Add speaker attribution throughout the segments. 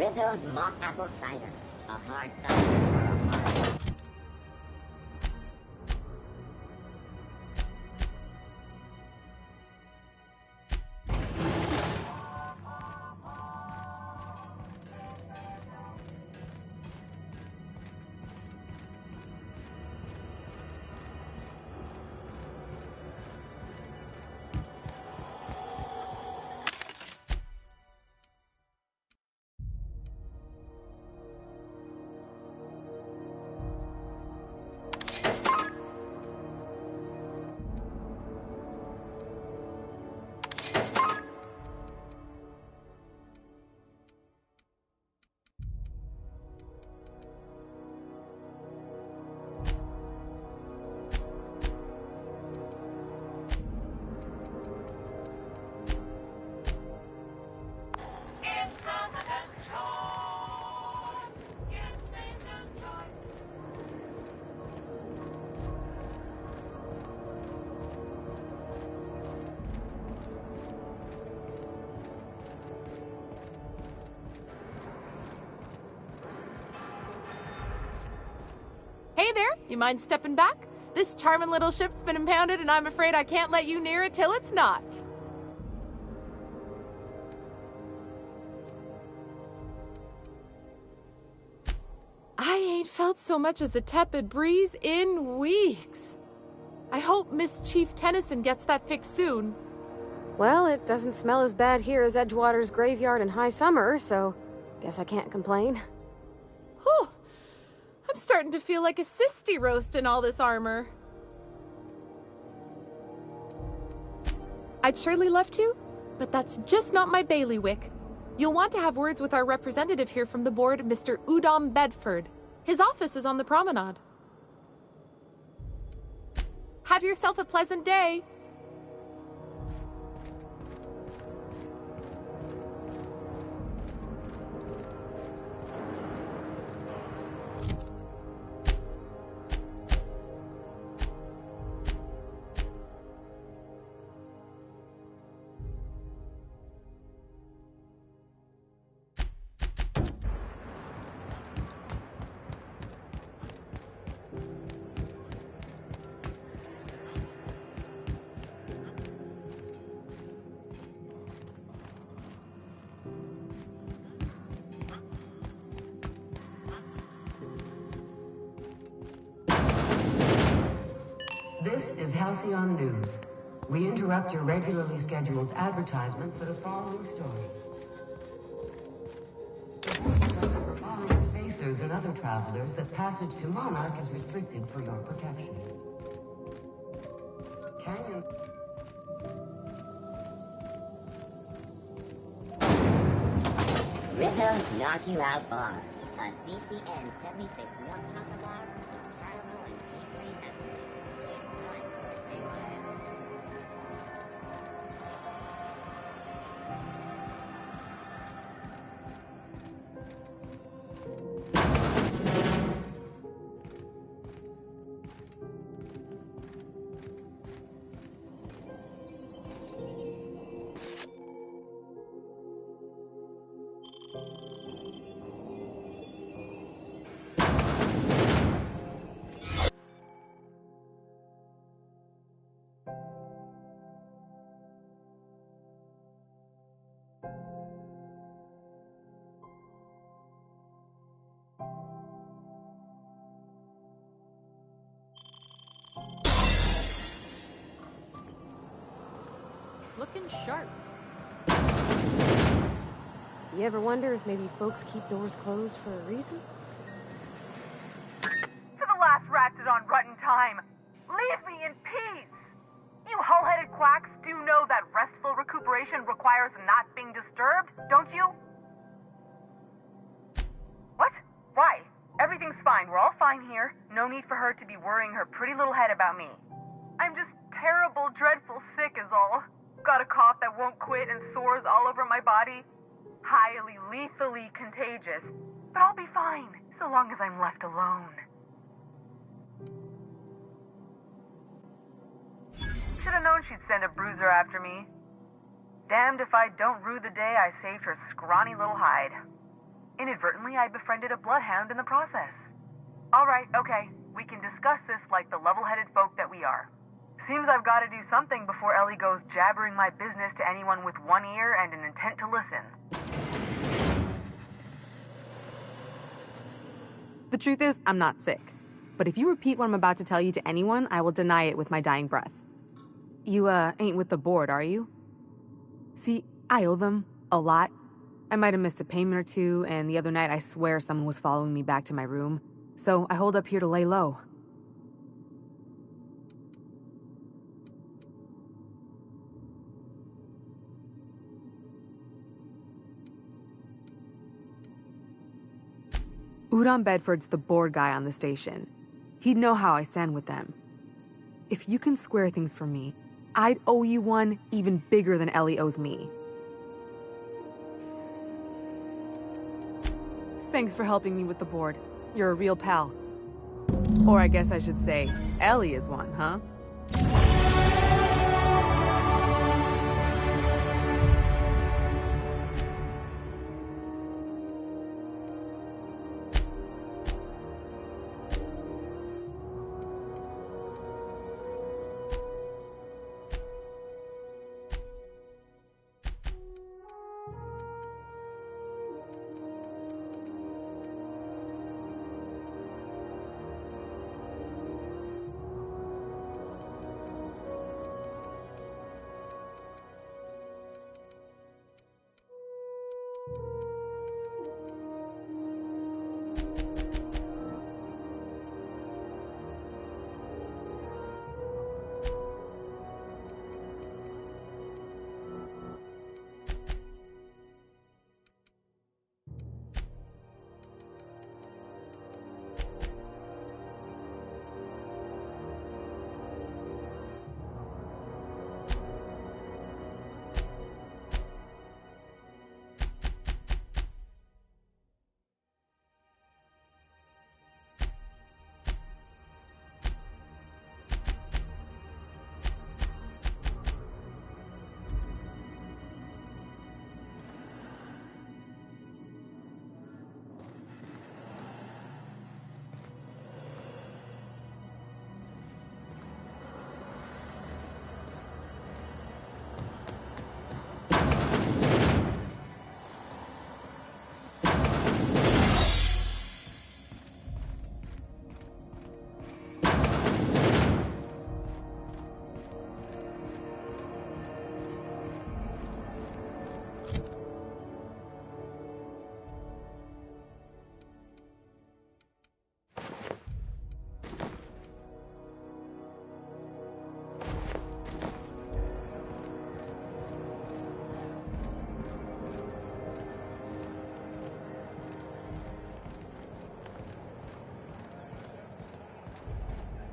Speaker 1: Rizzo's mock apple cider. A hard cider for a hard.
Speaker 2: Hey there, you mind stepping back? This charming little ship's been impounded and I'm afraid I can't let you near it till it's not. I ain't felt so much as a tepid breeze in weeks. I hope Miss Chief Tennyson gets that fixed soon.
Speaker 3: Well, it doesn't smell as bad here as Edgewater's graveyard in high summer, so guess I can't complain.
Speaker 2: Whew. I'm starting to feel like a sisty roast in all this armor. I'd surely love to, but that's just not my bailiwick. You'll want to have words with our representative here from the board, Mr. Udom Bedford. His office is on the promenade. Have yourself a pleasant day.
Speaker 4: This is Halcyon News. We interrupt your regularly scheduled advertisement for the following story. For foreign spacers and other travelers that passage to Monarch is restricted for your protection. Canyons...
Speaker 1: Rizzo's Knock You Out Bar. A CCN 76 milk chocolate bar with caramel and bakery nuts. It's time for a big one.
Speaker 2: Looking sharp.
Speaker 3: You ever wonder if maybe folks keep doors closed for a reason?
Speaker 5: For the last Ratdodon Rutten time, leave me in peace! You hull-headed quacks do know that restful recuperation requires not being disturbed, don't you? What? Why? Everything's fine. We're all fine here. No need for her to be worrying her pretty little head about me. I'm just terrible, dreadful sick is all. Got a cough that won't quit and sores all over my body. Highly, lethally contagious. But I'll be fine, so long as I'm left alone. Should've known she'd send a bruiser after me. Damned if I don't rue the day I saved her scrawny little hide. Inadvertently, I befriended a bloodhound in the process. Alright, okay. We can discuss this like the level-headed folk that we are. Seems I've got to do something before Ellie goes jabbering my business to anyone with one ear and an intent to listen.
Speaker 6: The truth is, I'm not sick. But if you repeat what I'm about to tell you to anyone, I will deny it with my dying breath. You, ain't with the board, are you? See, I owe them a lot. I might have missed a payment or two, and the other night I swear someone was following me back to my room. So I hold up here to lay low. Udom Bedford's the board guy on the station. He'd know how I stand with them. If you can square things for me, I'd owe you one even bigger than Ellie owes me. Thanks for helping me with the board. You're a real pal. Or I guess I should say, Ellie is one, huh?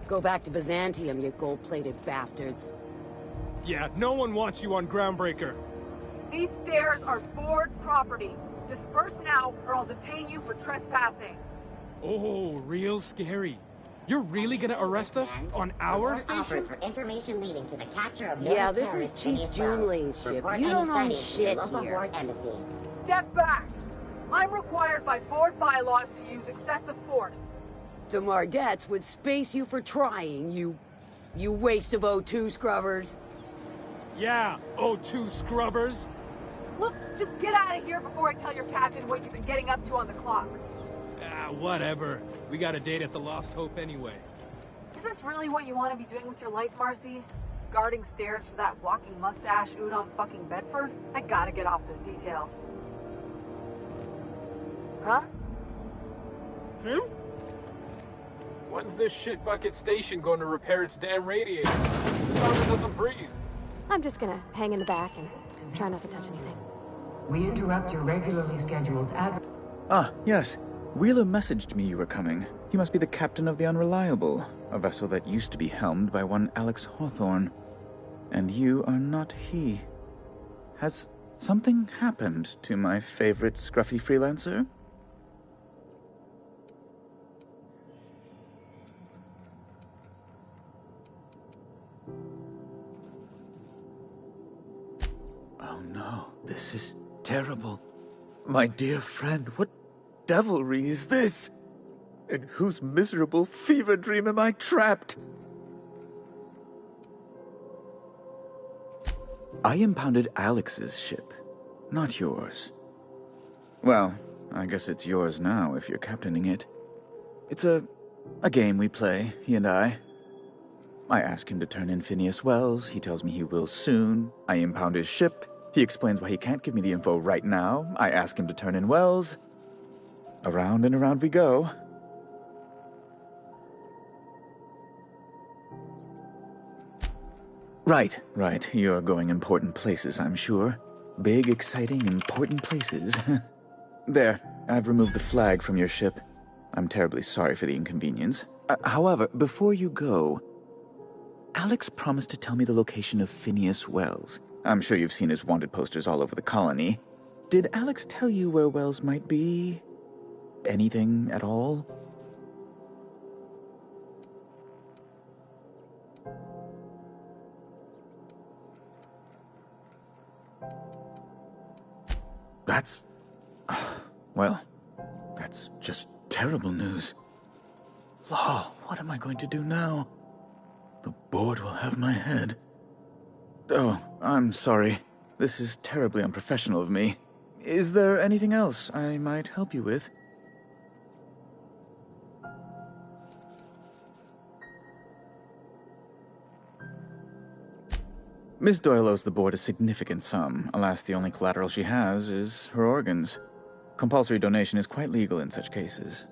Speaker 4: Go back to Byzantium, you gold-plated bastards.
Speaker 7: Yeah, no one wants you on Groundbreaker.
Speaker 8: These stairs are board property. Disperse now, or I'll detain you for trespassing.
Speaker 7: Oh, real scary. You're really gonna arrest us on our
Speaker 1: Report offered
Speaker 7: station?
Speaker 1: for information leading to the capture of
Speaker 4: Yeah,
Speaker 1: noted
Speaker 4: this is
Speaker 1: terrorists
Speaker 4: Chief
Speaker 1: beneath
Speaker 4: Junling's
Speaker 1: bows.
Speaker 4: ship.
Speaker 1: Report
Speaker 4: You
Speaker 1: any
Speaker 4: don't own
Speaker 1: sightings to your
Speaker 4: shit
Speaker 1: local
Speaker 4: here.
Speaker 1: board embassy.
Speaker 8: Step back! I'm required by board bylaws to use excessive force.
Speaker 4: The Mardettes would space you for trying, you waste of O2 scrubbers.
Speaker 7: Yeah, O2 scrubbers.
Speaker 8: Look, just get out of here before I tell your captain what you've been getting up to on the clock.
Speaker 7: Ah, whatever. We got a date at the Lost Hope anyway.
Speaker 8: Is this really what you want to be doing with your life, Marcy? Guarding stairs for that walking mustache Udom fucking Bedford? I gotta get off this detail. Huh?
Speaker 7: When's this shit bucket station going to repair its damn radiator? It doesn't breathe.
Speaker 3: I'm just gonna hang in the back and try not to touch anything.
Speaker 4: We interrupt your regularly scheduled
Speaker 9: Ah, yes. Wheeler messaged me you were coming. He must be the captain of the Unreliable, a vessel that used to be helmed by one Alex Hawthorne. And you are not he. Has something happened to my favorite scruffy freelancer? Oh no, this is terrible. My dear friend, devilry is this? In whose miserable fever dream am I trapped? I impounded Alex's ship, not yours. Well, I guess it's yours now if you're captaining it. It's a game we play, he and I. I ask him to turn in Phineas Wells, he tells me he will soon. I impound his ship, he explains why he can't give me the info right now. I ask him to turn in Wells. Around and around we go. Right. You're going important places, I'm sure. Big, exciting, important places. There, I've removed the flag from your ship. I'm terribly sorry for the inconvenience. However, before you go, Alex promised to tell me the location of Phineas Wells. I'm sure you've seen his wanted posters all over the colony. Did Alex tell you where Wells might be? Anything at all? Well, that's just terrible news. Law, what am I going to do now? The board will have my head. Oh, I'm sorry. This is terribly unprofessional of me. Is there anything else I might help you with? Miss Doyle owes the board a significant sum. Alas, the only collateral she has is her organs. Compulsory donation is quite legal in such cases.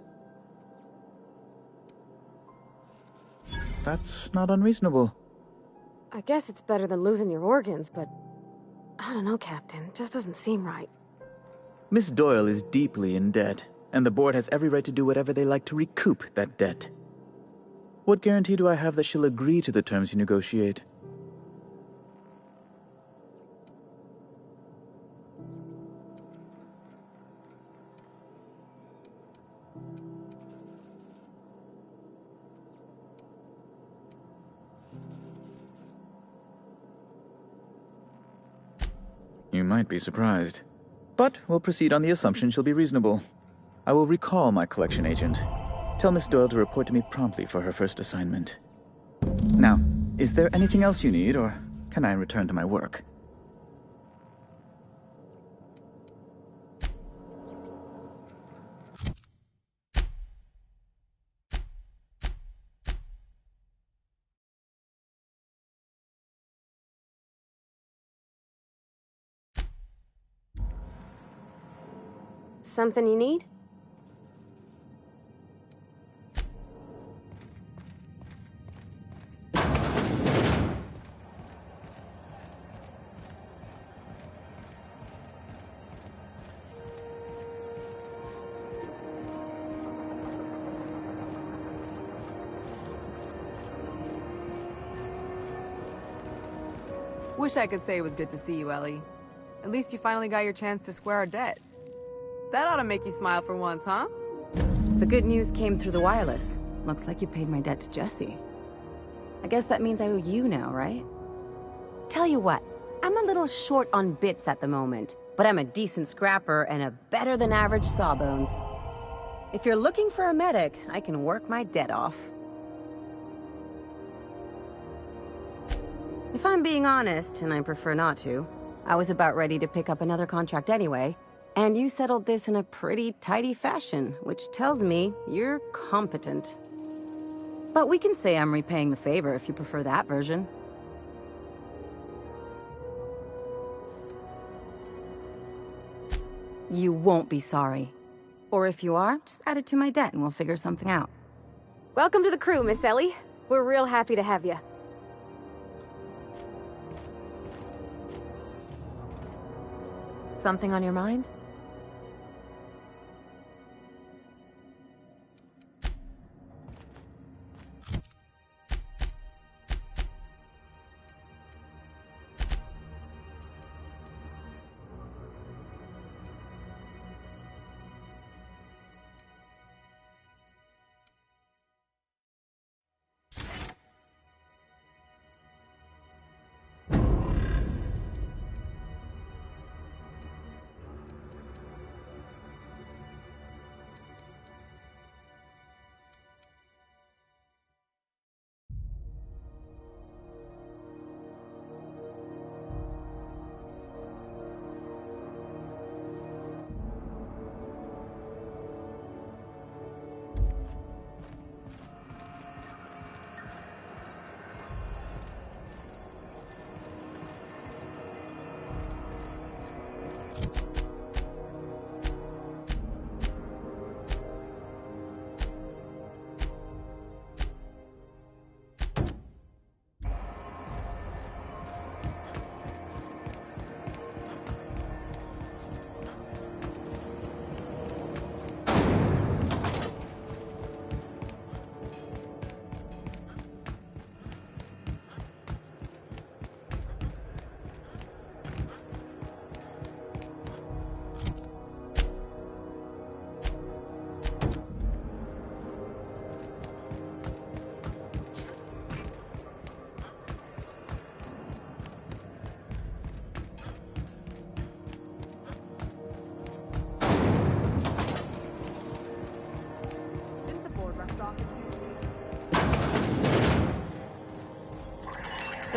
Speaker 9: That's not unreasonable.
Speaker 3: I guess it's better than losing your organs, but I don't know, Captain. Just doesn't seem right.
Speaker 9: Miss Doyle is deeply in debt, and the board has every right to do whatever they like to recoup that debt. What guarantee do I have that she'll agree to the terms you negotiate? You might be surprised. But we'll proceed on the assumption she'll be reasonable. I will recall my collection agent. Tell Miss Doyle to report to me promptly for her first assignment. Now, is there anything else you need, or can I return to my work?
Speaker 3: Something you need?
Speaker 6: Wish I could say it was good to see you, Ellie. At least you finally got your chance to square our debt. That ought to make you smile for once, huh?
Speaker 10: The good news came through the wireless. Looks like you paid my debt to Jesse. I guess that means I owe you now, right? Tell you what, I'm a little short on bits at the moment, but I'm a decent scrapper and a better-than-average sawbones. If you're looking for a medic, I can work my debt off. If I'm being honest, and I prefer not to, I was about ready to pick up another contract anyway, and you settled this in a pretty tidy fashion, which tells me you're competent. But we can say I'm repaying the favor if you prefer that version. You won't be sorry. Or if you are, just add it to my debt and we'll figure something out.
Speaker 3: Welcome to the crew, Miss Ellie. We're real happy to have you.
Speaker 10: Something on your mind?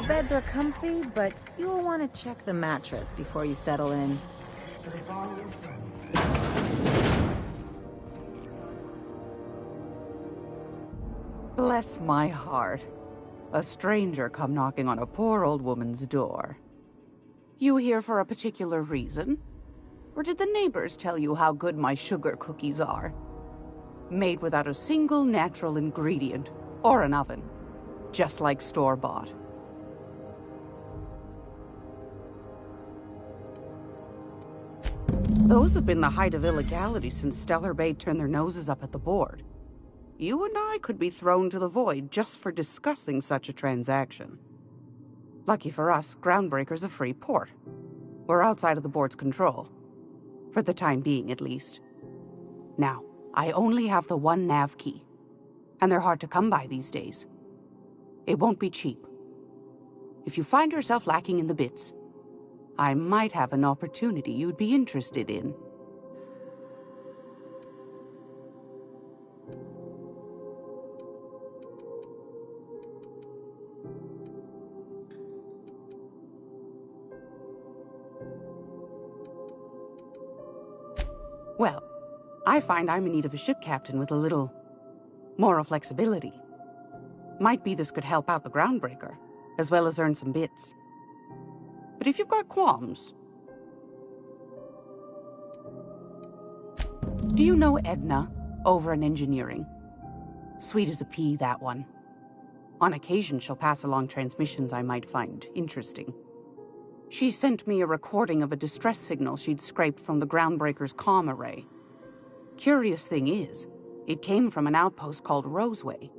Speaker 10: beds are comfy, but you'll want to check the mattress before you settle in.
Speaker 4: For the falling installment.
Speaker 11: Bless my heart. A stranger come knocking on a poor old woman's door. You here for a particular reason? Or did the neighbors tell you how good my sugar cookies are? Made without a single natural ingredient, or an oven. Just like store-bought. Those have been the height of illegality since Stellar Bay turned their noses up at the board. You and I could be thrown to the void just for discussing such a transaction. Lucky for us, Groundbreaker's a free port. We're outside of the board's control. For the time being, at least. Now, I only have the one nav key. And they're hard to come by these days. It won't be cheap. If you find yourself lacking in the bits, I might have an opportunity you'd be interested in. Well, I find I'm in need of a ship captain with a little moral flexibility. Might be this could help out the Groundbreaker, as well as earn some bits. But if you've got qualms... Do you know Edna, over in engineering? Sweet as a pea, that one. On occasion, she'll pass along transmissions I might find interesting. She sent me a recording of a distress signal she'd scraped from the Groundbreaker's comm array. Curious thing is, it came from an outpost called Roseway.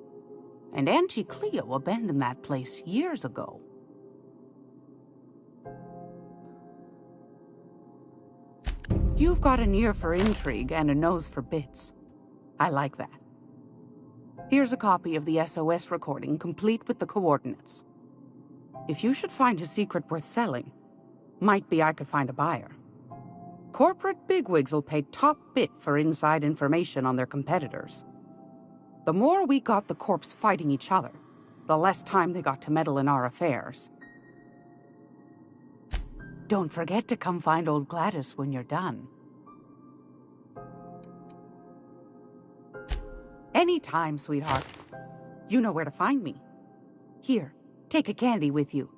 Speaker 11: And Auntie Cleo abandoned that place years ago. You've got an ear for intrigue and a nose for bits. I like that. Here's a copy of the SOS recording, complete with the coordinates. If you should find a secret worth selling, might be I could find a buyer. Corporate bigwigs will pay top bit for inside information on their competitors. The more we got the corps fighting each other, the less time they got to meddle in our affairs. Don't forget to come find old Gladys when you're done. Anytime, sweetheart. You know where to find me. Here, take a candy with you.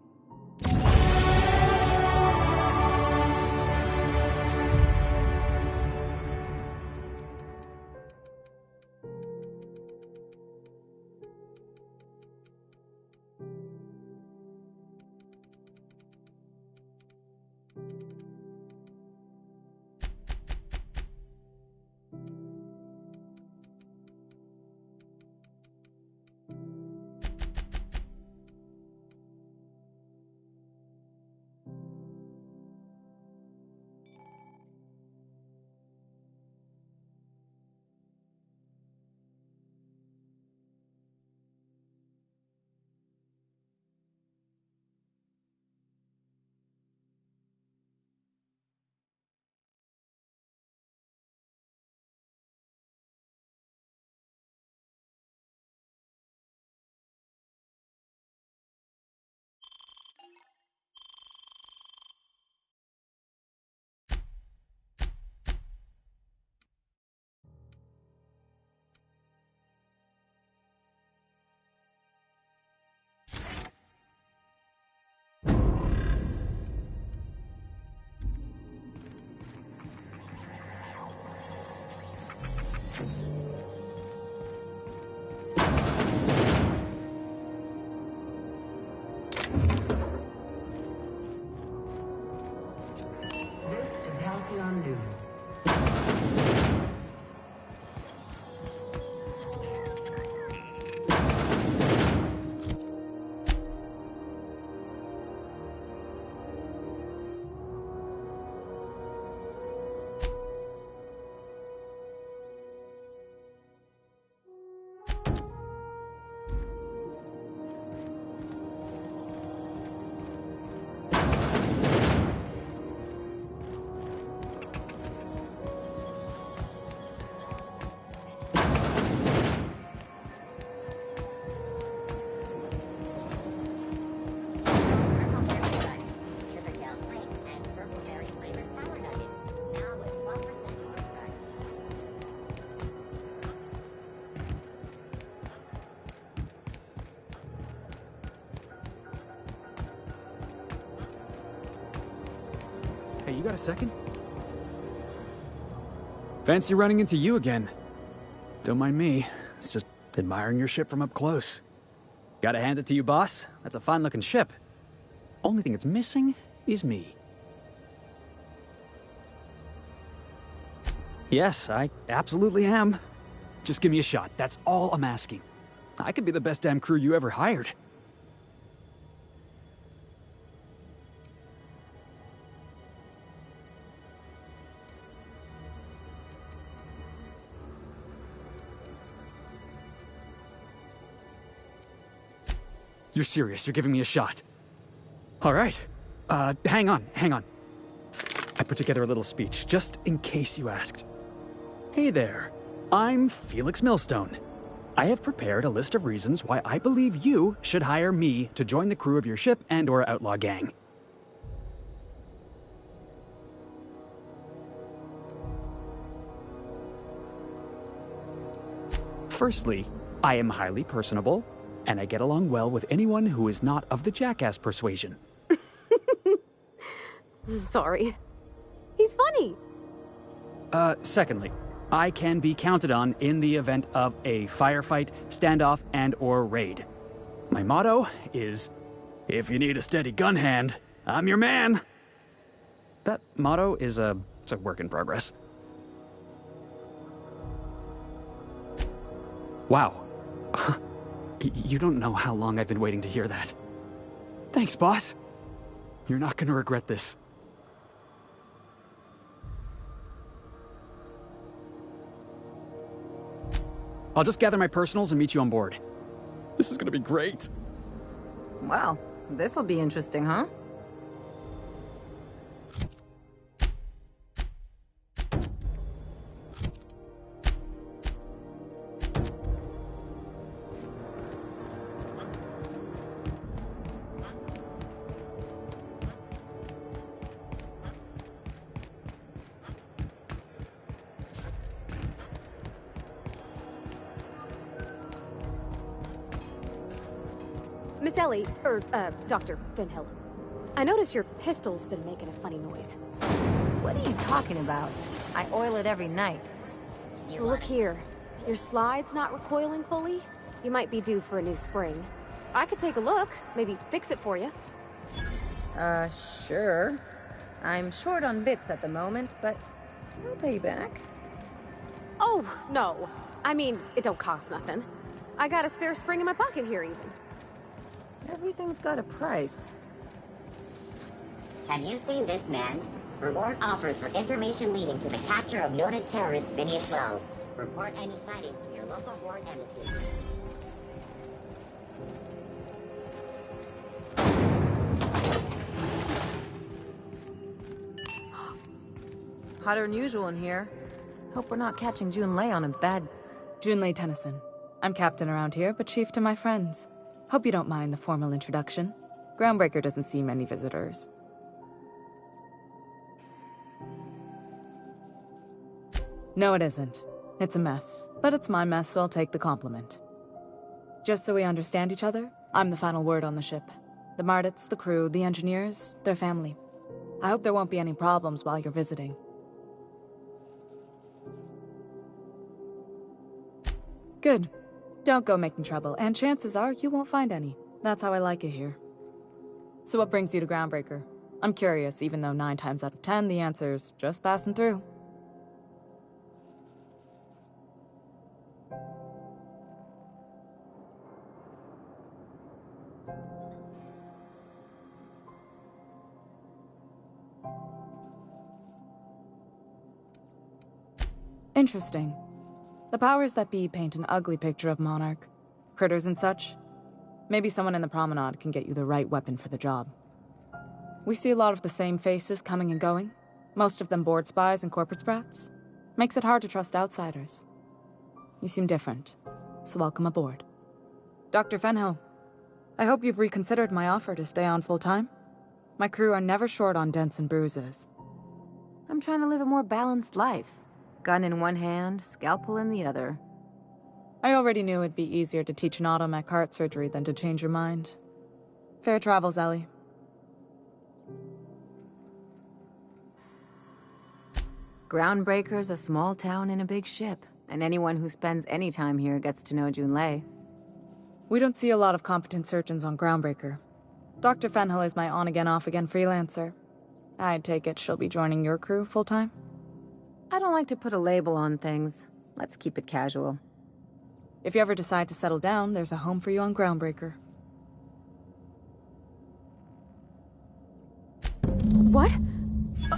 Speaker 4: Halcyon News.
Speaker 12: Hey, you got a second? Fancy running into you again. Don't mind me. It's just admiring your ship from up close. Gotta hand it to you, boss. That's a fine-looking ship. Only thing it's missing is me. Yes, I absolutely am. Just give me a shot. That's all I'm asking. I could be the best damn crew you ever hired. You're serious? You're giving me a shot? All right. Hang on. I put together a little speech, just in case you asked. Hey there. I'm Felix Millstone. I have prepared a list of reasons why I believe you should hire me to join the crew of your ship and/or outlaw gang. Firstly, I am highly personable, and I get along well with anyone who is not of the jackass persuasion.
Speaker 3: Sorry. He's funny.
Speaker 12: Secondly, I can be counted on in the event of a firefight, standoff, and/or raid. My motto is, if you need a steady gun hand, I'm your man. That motto is it's a work in progress. Wow. You don't know how long I've been waiting to hear that. Thanks, boss. You're not gonna regret this. I'll just gather my personals and meet you on board. This is gonna be great.
Speaker 10: Well, this'll be interesting, huh?
Speaker 3: Miss Ellie, Dr. Finhill. I notice your pistol's been making a funny noise.
Speaker 10: What are you talking about? I oil it every night.
Speaker 3: Look here. Your slide's not recoiling fully? You might be due for a new spring. I could take a look, maybe fix it for you.
Speaker 10: Sure. I'm short on bits at the moment, but I'll pay you back.
Speaker 3: Oh, no. I mean, it don't cost nothing. I got a spare spring in my pocket here, even.
Speaker 10: Everything's got a price.
Speaker 1: Have you seen this man? Reward offers for information leading to the capture of noted terrorist Phineas Wells. Report any sightings to your local Horde embassy.
Speaker 10: Hotter than usual in here. Hope we're not catching Junlei on a bad...
Speaker 6: Junlei Tennyson. I'm captain around here, but chief to my friends. Hope you don't mind the formal introduction. Groundbreaker doesn't see many visitors. No, it isn't. It's a mess. But it's my mess, so I'll take the compliment. Just so we understand each other, I'm the final word on the ship. The Mardits, the crew, the engineers, their family. I hope there won't be any problems while you're visiting. Good. Don't go making trouble, and chances are you won't find any. That's how I like it here. So what brings you to Groundbreaker? I'm curious, even though 9 times out of 10 the answer's just passing through. Interesting. The powers that be paint an ugly picture of Monarch. Critters and such. Maybe someone in the promenade can get you the right weapon for the job. We see a lot of the same faces coming and going. Most of them board spies and corporate sprats. Makes it hard to trust outsiders. You seem different, so welcome aboard. Dr. Fenhill, I hope you've reconsidered my offer to stay on full-time. My crew are never short on dents and bruises.
Speaker 10: I'm trying to live a more balanced life. Gun in one hand, scalpel in the other.
Speaker 6: I already knew it'd be easier to teach an automech heart surgery than to change your mind. Fair travels, Ellie.
Speaker 10: Groundbreaker's a small town in a big ship, and anyone who spends any time here gets to know Junlei.
Speaker 13: We don't see a lot of competent surgeons on Groundbreaker. Dr. Fenhill is my on-again, off-again freelancer. I take it she'll be joining your crew full-time?
Speaker 10: I don't like to put a label on things. Let's keep it casual.
Speaker 13: If you ever decide to settle down, there's a home for you on Groundbreaker.
Speaker 3: What?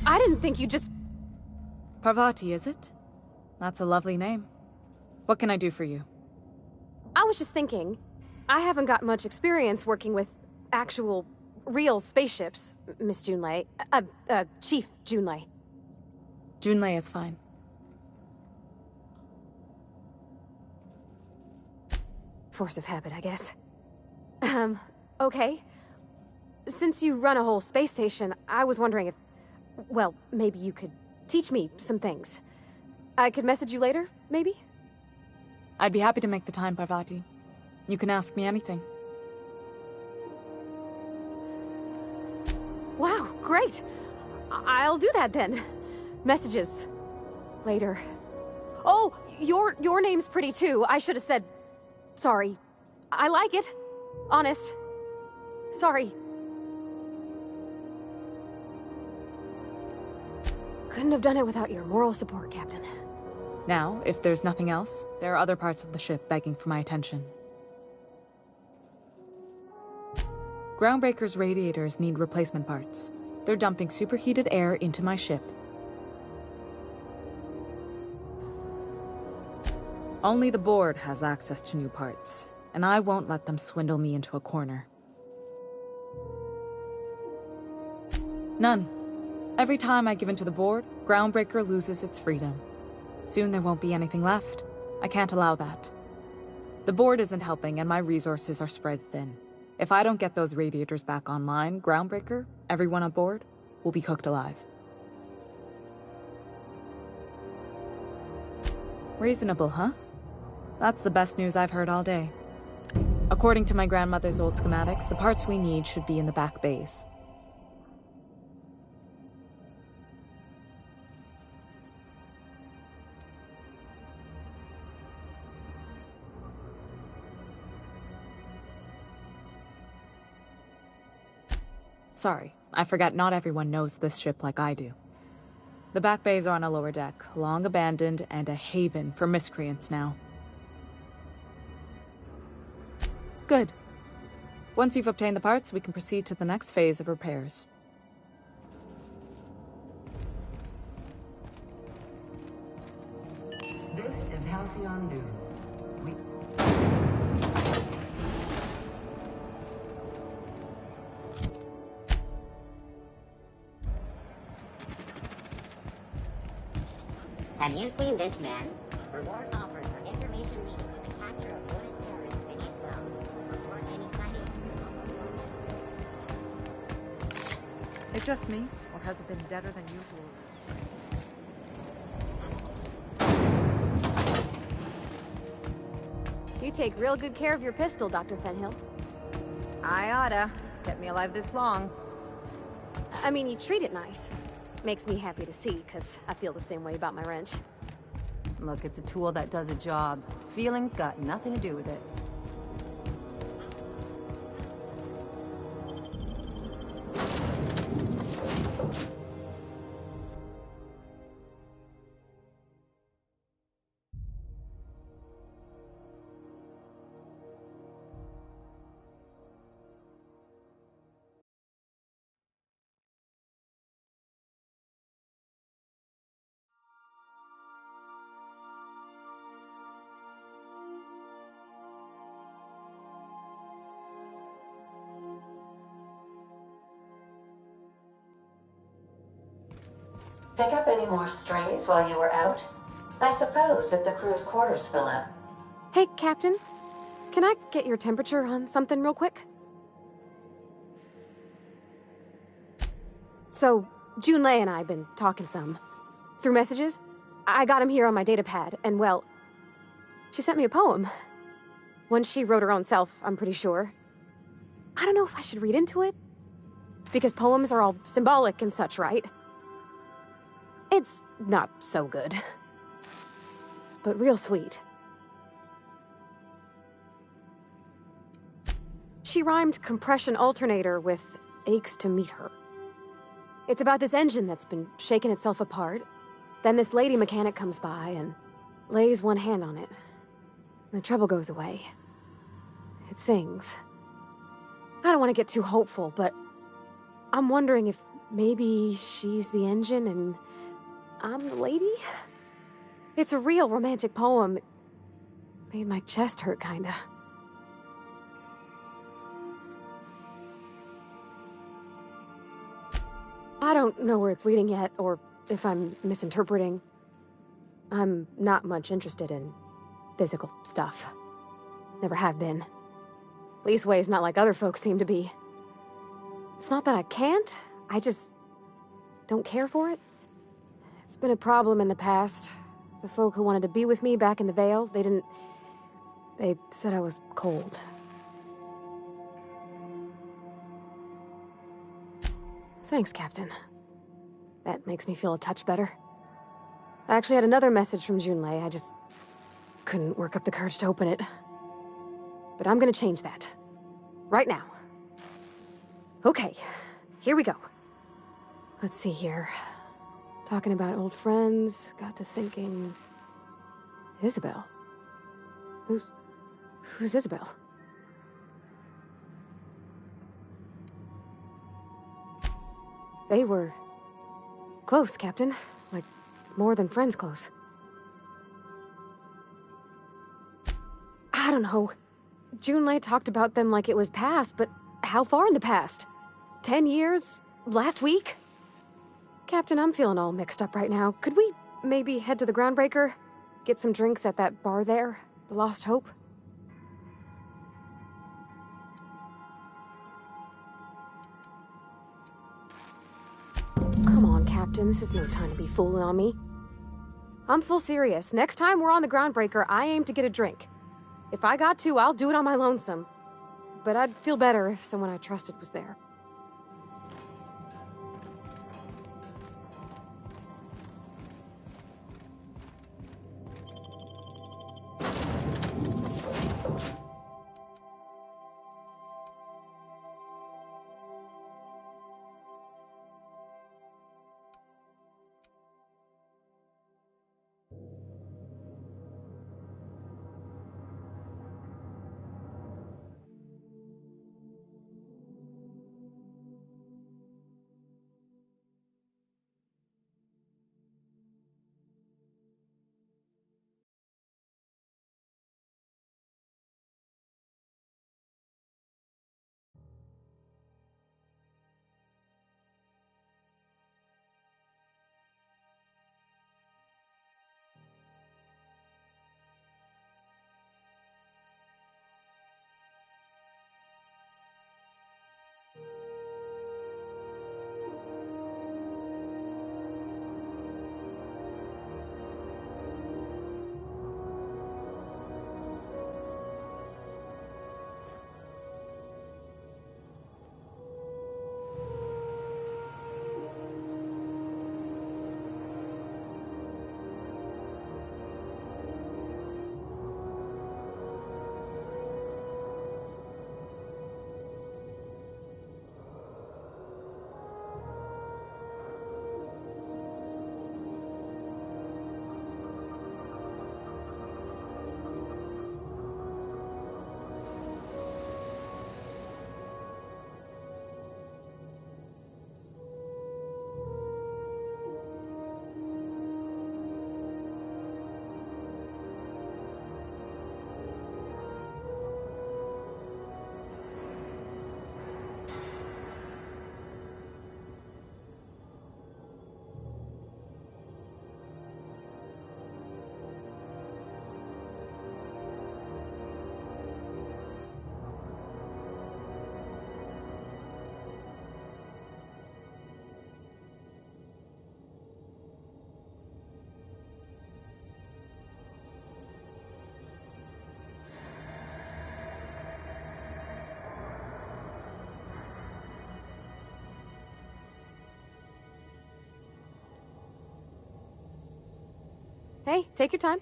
Speaker 3: I didn't think you just...
Speaker 13: Parvati, is it? That's a lovely name. What can I do for you?
Speaker 3: I was just thinking, I haven't got much experience working with actual, real spaceships, Miss Junlei. Chief Junlei.
Speaker 13: Junlei is fine.
Speaker 3: Force of habit, I guess. Okay. Since you run a whole space station, I was wondering if... Well, maybe you could teach me some things. I could message you later, maybe?
Speaker 13: I'd be happy to make the time, Parvati. You can ask me anything.
Speaker 3: Wow, great! I'll do that then. Messages. Later. Oh, your name's pretty too. I should have said... Sorry. I like it. Honest. Sorry. Couldn't have done it without your moral support, Captain.
Speaker 13: Now, if there's nothing else, there are other parts of the ship begging for my attention. Groundbreaker's radiators need replacement parts. They're dumping superheated air into my ship. Only the board has access to new parts, and I won't let them swindle me into a corner. None. Every time I give in to the board, Groundbreaker loses its freedom. Soon there won't be anything left. I can't allow that. The board isn't helping, and my resources are spread thin. If I don't get those radiators back online, Groundbreaker, everyone on board, will be cooked alive. Reasonable, huh? That's the best news I've heard all day. According to my grandmother's old schematics, the parts we need should be in the back bays. Sorry, I forgot not everyone knows this ship like I do. The back bays are on a lower deck, long abandoned and a haven for miscreants now. Good. Once you've obtained the parts, we can proceed to the next phase of repairs.
Speaker 4: This is Halcyon News.
Speaker 1: Have you seen this man? Reward offered for information leading to the capture of wanted terrorist Phineas Wells. Report any sightings.
Speaker 6: It's just me, or has it been deader than usual?
Speaker 3: You take real good care of your pistol, Dr. Fenhill.
Speaker 10: I oughta. It's kept me alive this long.
Speaker 3: I mean, you treat it nice. Makes me happy to see, because I feel the same way about my wrench.
Speaker 10: Look, it's a tool that does a job. Feelings got nothing to do with it.
Speaker 14: Pick up any more strays while you were out? I suppose if the crew's quarters fill up.
Speaker 3: Hey, Captain. Can I get your temperature on something real quick? So, Junlei and I have been talking some. Through messages. I got him here on my datapad, and well... She sent me a poem. One she wrote her own self, I'm pretty sure. I don't know if I should read into it. Because poems are all symbolic and such, right? It's not so good. But real sweet. She rhymed compression alternator with aches to meet her. It's about this engine that's been shaking itself apart. Then this lady mechanic comes by and lays one hand on it. The trouble goes away. It sings. I don't want to get too hopeful, but I'm wondering if maybe she's the engine and I'm the lady? It's a real romantic poem. It made my chest hurt, kinda. I don't know where it's leading yet, or if I'm misinterpreting. I'm not much interested in physical stuff. Never have been. Leastways not like other folks seem to be. It's not that I can't, I just don't care for it. It's been a problem in the past. The folk who wanted to be with me back in the Vale, they said I was cold. Thanks, Captain. That makes me feel a touch better. I actually had another message from Junlei. I just couldn't work up the courage to open it. But I'm gonna change that. Right now. Okay, here we go. Let's see here. Talking about old friends, got to thinking... Isabel? Who's Isabel? They were close, Captain. Like, more than friends close. I don't know. Junlei talked about them like it was past, but how far in the past? 10 years? Last week? Captain, I'm feeling all mixed up right now. Could we maybe head to the Groundbreaker? Get some drinks at that bar there? The Lost Hope? Come on, Captain. This is no time to be fooling on me. I'm full serious. Next time we're on the Groundbreaker, I aim to get a drink. If I got to, I'll do it on my lonesome. But I'd feel better if someone I trusted was there. Hey, take your time.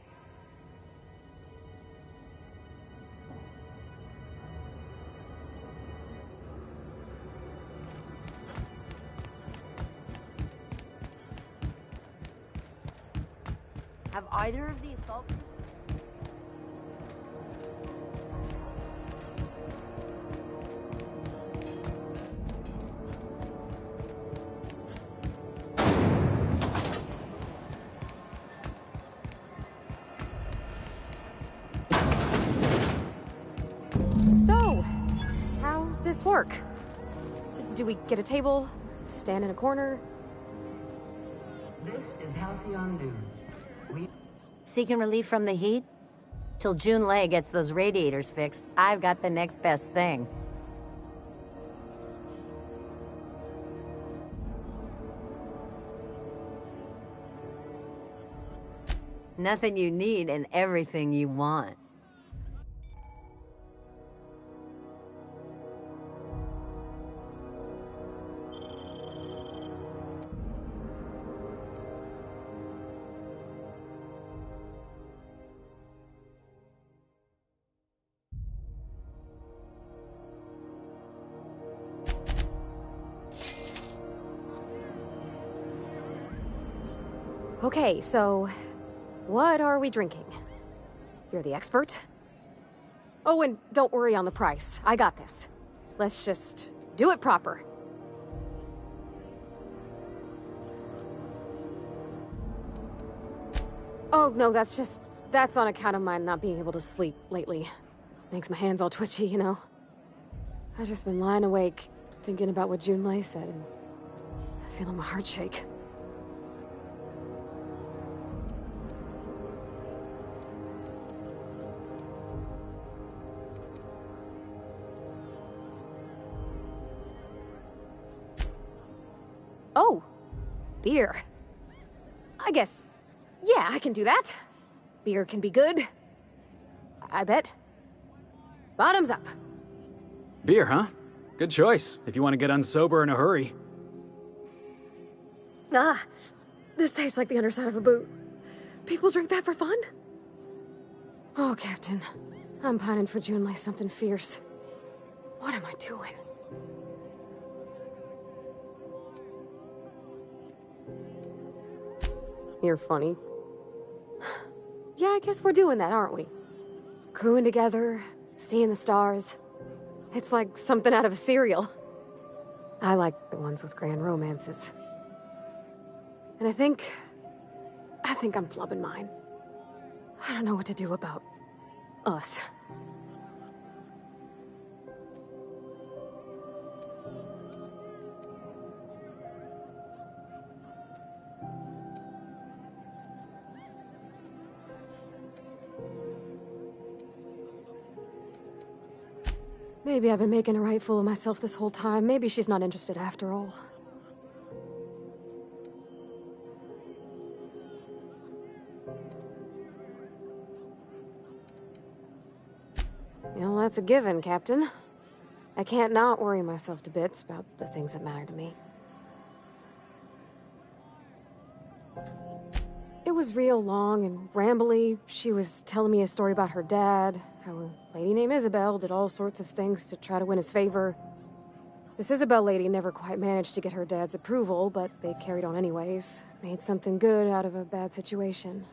Speaker 1: Have either of the assaulters?
Speaker 3: So, how's this work? Do we get a table? Stand in a corner?
Speaker 4: This is Halcyon News.
Speaker 1: Seeking relief from the heat? Till Junlei gets those radiators fixed, I've got the next best thing. Nothing you need and everything you want.
Speaker 3: Okay, so what are we drinking? You're the expert? Oh, and don't worry on the price. I got this. Let's just do it proper. Oh, no, that's on account of my not being able to sleep lately. Makes my hands all twitchy, you know? I've just been lying awake, thinking about what Junlei said, and feeling my heart shake. Oh, beer. I guess, yeah, I can do that. Beer can be good. I bet. Bottoms up.
Speaker 12: Beer, huh? Good choice, if you want to get unsober in a hurry.
Speaker 3: Ah, this tastes like the underside of a boot. People drink that for fun? Oh, Captain, I'm pining for Junlei something fierce. What am I doing? You're funny. Yeah, I guess we're doing that, aren't we? Crewing together, seeing the stars. It's like something out of a serial. I like the ones with grand romances. And I think I'm flubbing mine. I don't know what to do about us. Maybe I've been making a right fool of myself this whole time. Maybe she's not interested after all. You know, that's a given, Captain. I can't not worry myself to bits about the things that matter to me. It was real long and rambly. She was telling me a story about her dad, how a lady named Isabel did all sorts of things to try to win his favor. This Isabel lady never quite managed to get her dad's approval, but they carried on anyways. Made something good out of a bad situation.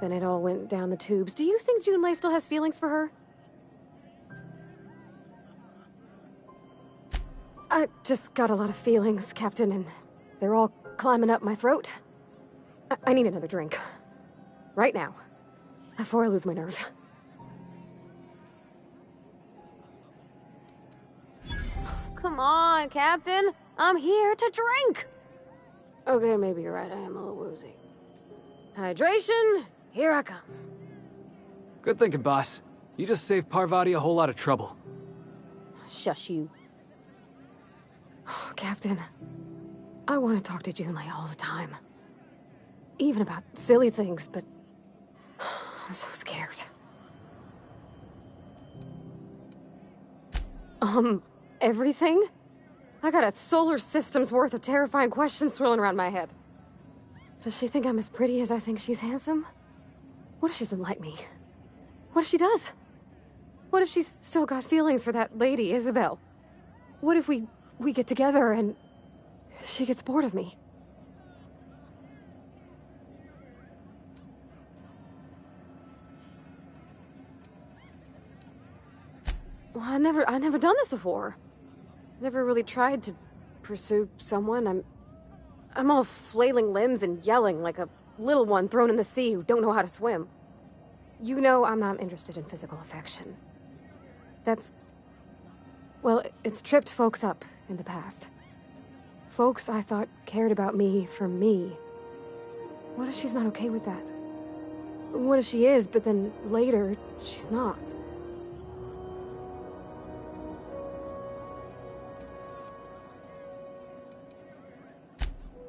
Speaker 3: Then it all went down the tubes. Do you think Junlei still has feelings for her? I just got a lot of feelings, Captain, and they're all climbing up my throat. I need another drink. Right now. Before I lose my nerve. Come on, Captain. I'm here to drink. Okay, maybe you're right. I am a little woozy. Hydration, here I come.
Speaker 12: Good thinking, boss. You just saved Parvati a whole lot of trouble.
Speaker 3: Shush you. Oh, Captain, I want to talk to Junlei all the time. Even about silly things, but I'm so scared. Everything? I got a solar system's worth of terrifying questions swirling around my head. Does she think I'm as pretty as I think she's handsome? What if she doesn't like me? What if she does? What if she's still got feelings for that lady, Isabel? What if we get together and she gets bored of me? Well, I never done this before. Never really tried to pursue someone. I'm all flailing limbs and yelling like a little one thrown in the sea who don't know how to swim. You know I'm not interested in physical affection. Well, it's tripped folks up in the past. Folks I thought cared about me for me. What if she's not okay with that? What if she is, but then later, she's not?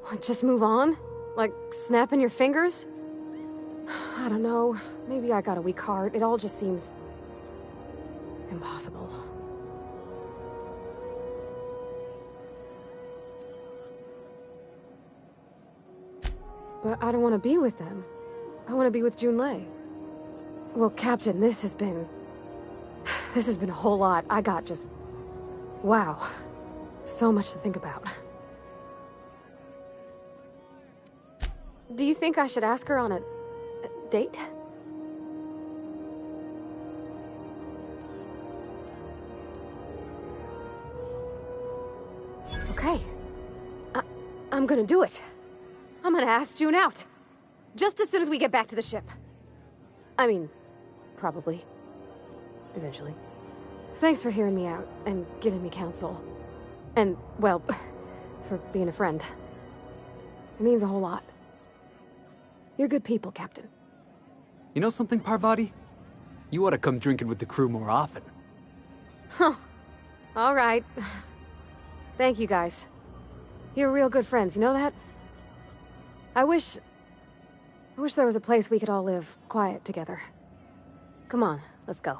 Speaker 3: What, just move on? Like snapping your fingers? I don't know. Maybe I got a weak heart. It all just seems impossible. But I don't want to be with them. I want to be with Junlei. Well, Captain, this has been a whole lot. I got just... wow. So much to think about. Do you think I should ask her on a date? Okay. I'm gonna do it. I'm gonna ask June out. Just as soon as we get back to the ship. I mean, probably. Eventually. Thanks for hearing me out and giving me counsel. And, well, for being a friend. It means a whole lot. You're good people, Captain.
Speaker 12: You know something, Parvati? You ought to come drinking with the crew more often.
Speaker 3: Huh. All right. Thank you, guys. You're real good friends, you know that? I wish there was a place we could all live quiet together. Come on, let's go.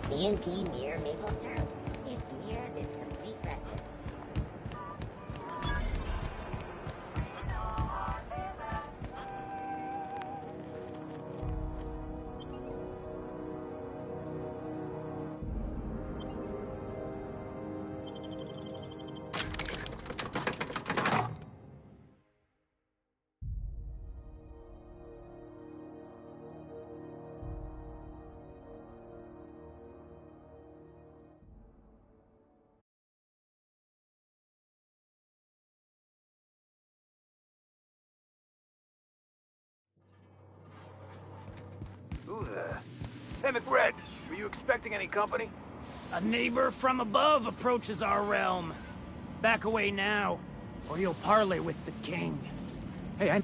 Speaker 1: CMP near Maple Syrup. It's near this complete breakfast.
Speaker 15: Who the... Hey, McRed, were you expecting any company?
Speaker 16: A neighbor from above approaches our realm. Back away now, or you'll parley with the king.
Speaker 12: Hey,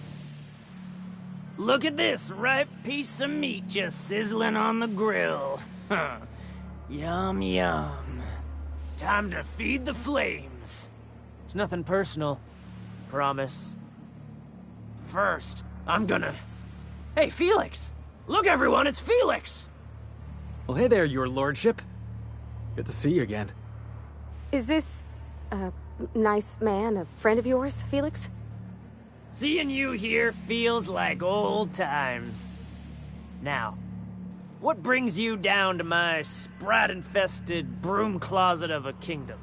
Speaker 16: Look at this ripe piece of meat just sizzling on the grill. Yum, yum. Time to feed the flames. It's nothing personal. Promise. First, I'm gonna... Hey, Felix! Look, everyone, it's Felix!
Speaker 12: Well, hey there, your lordship. Good to see you again.
Speaker 3: Is this a nice man, a friend of yours, Felix?
Speaker 16: Seeing you here feels like old times. Now, what brings you down to my sprat-infested broom closet of a kingdom?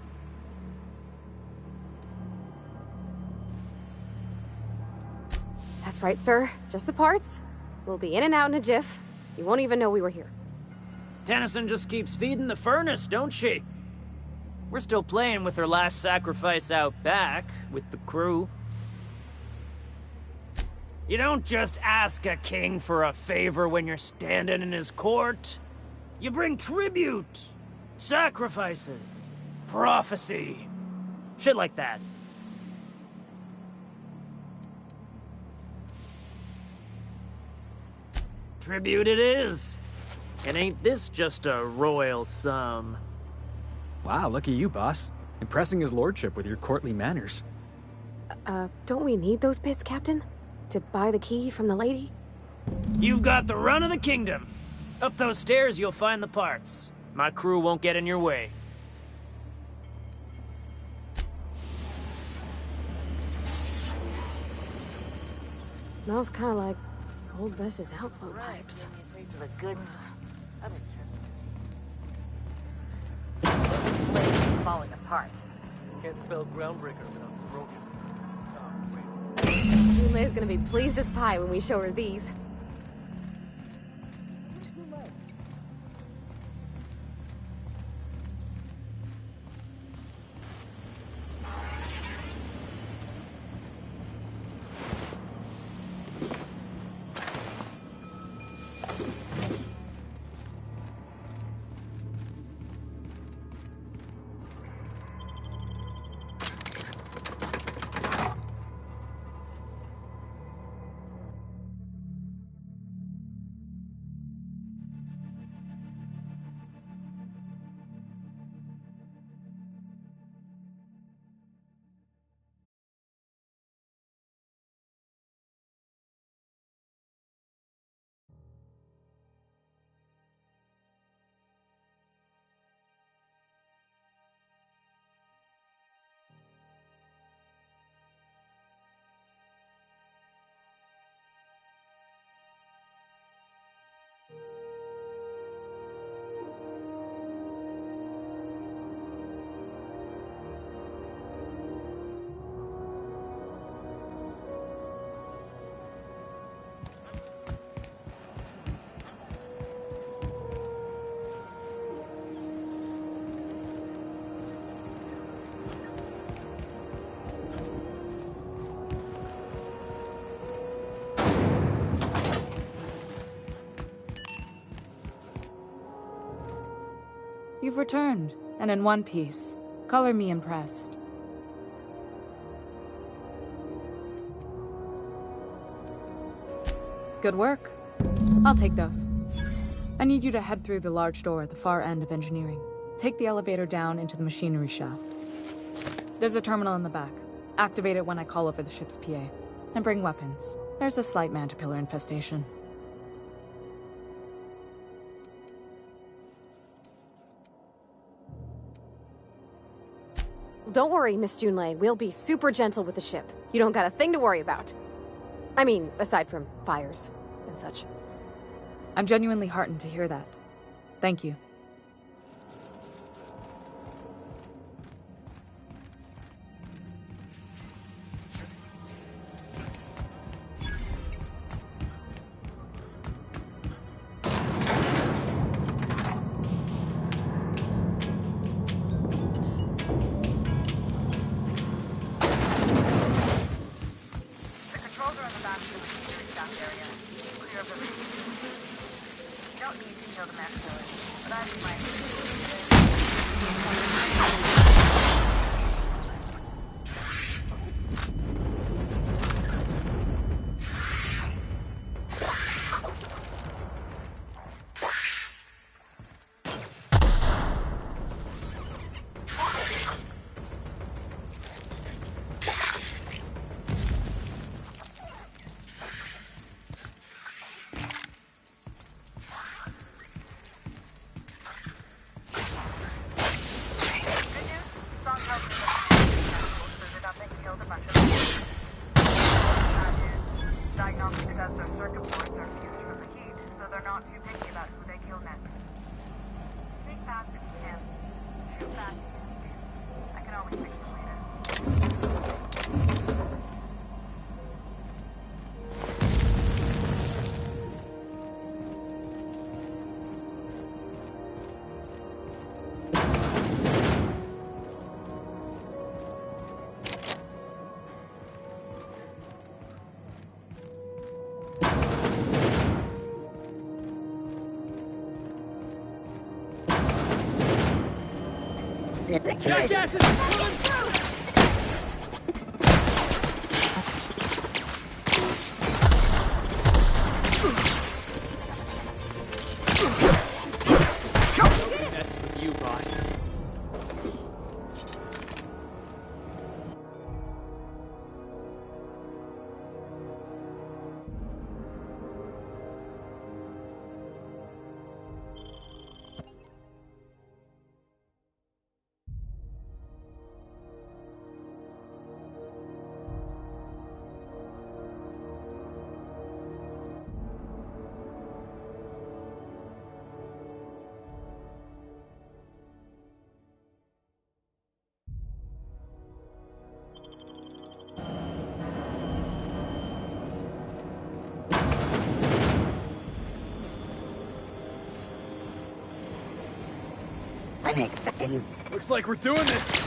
Speaker 3: That's right, sir. Just the parts. We'll be in and out in a jiff. You won't even know we were here.
Speaker 16: Tennyson just keeps feeding the furnace, don't she? We're still playing with her last sacrifice out back, with the crew. You don't just ask a king for a favor when you're standing in his court. You bring tribute, sacrifices, prophecy, shit like that. Tribute it is. And ain't this just a royal sum?
Speaker 12: Wow, look at you, boss. Impressing his lordship with your courtly manners.
Speaker 3: Don't we need those bits, Captain? To buy the key from the lady?
Speaker 16: You've got the run of the kingdom. Up those stairs, you'll find the parts. My crew won't get in your way.
Speaker 3: Smells kind of like old Bess's outflow pipes.
Speaker 1: The good. Place is falling apart.
Speaker 17: Can't spell groundbreaker without broken.
Speaker 3: Junlei's gonna be pleased as pie when we show her these.
Speaker 13: You've returned, and in one piece. Color me impressed. Good work. I'll take those. I need you to head through the large door at the far end of engineering. Take the elevator down into the machinery shaft. There's a terminal in the back. Activate it when I call over the ship's PA. And bring weapons. There's a slight Mantipillar infestation.
Speaker 3: Don't worry, Miss Junlei. We'll be super gentle with the ship. You don't got a thing to worry about. I mean, aside from fires and such.
Speaker 13: I'm genuinely heartened to hear that. Thank you.
Speaker 16: Jackasses pulling through!
Speaker 12: That's with you, boss.
Speaker 1: expecting.
Speaker 12: Looks like we're doing this.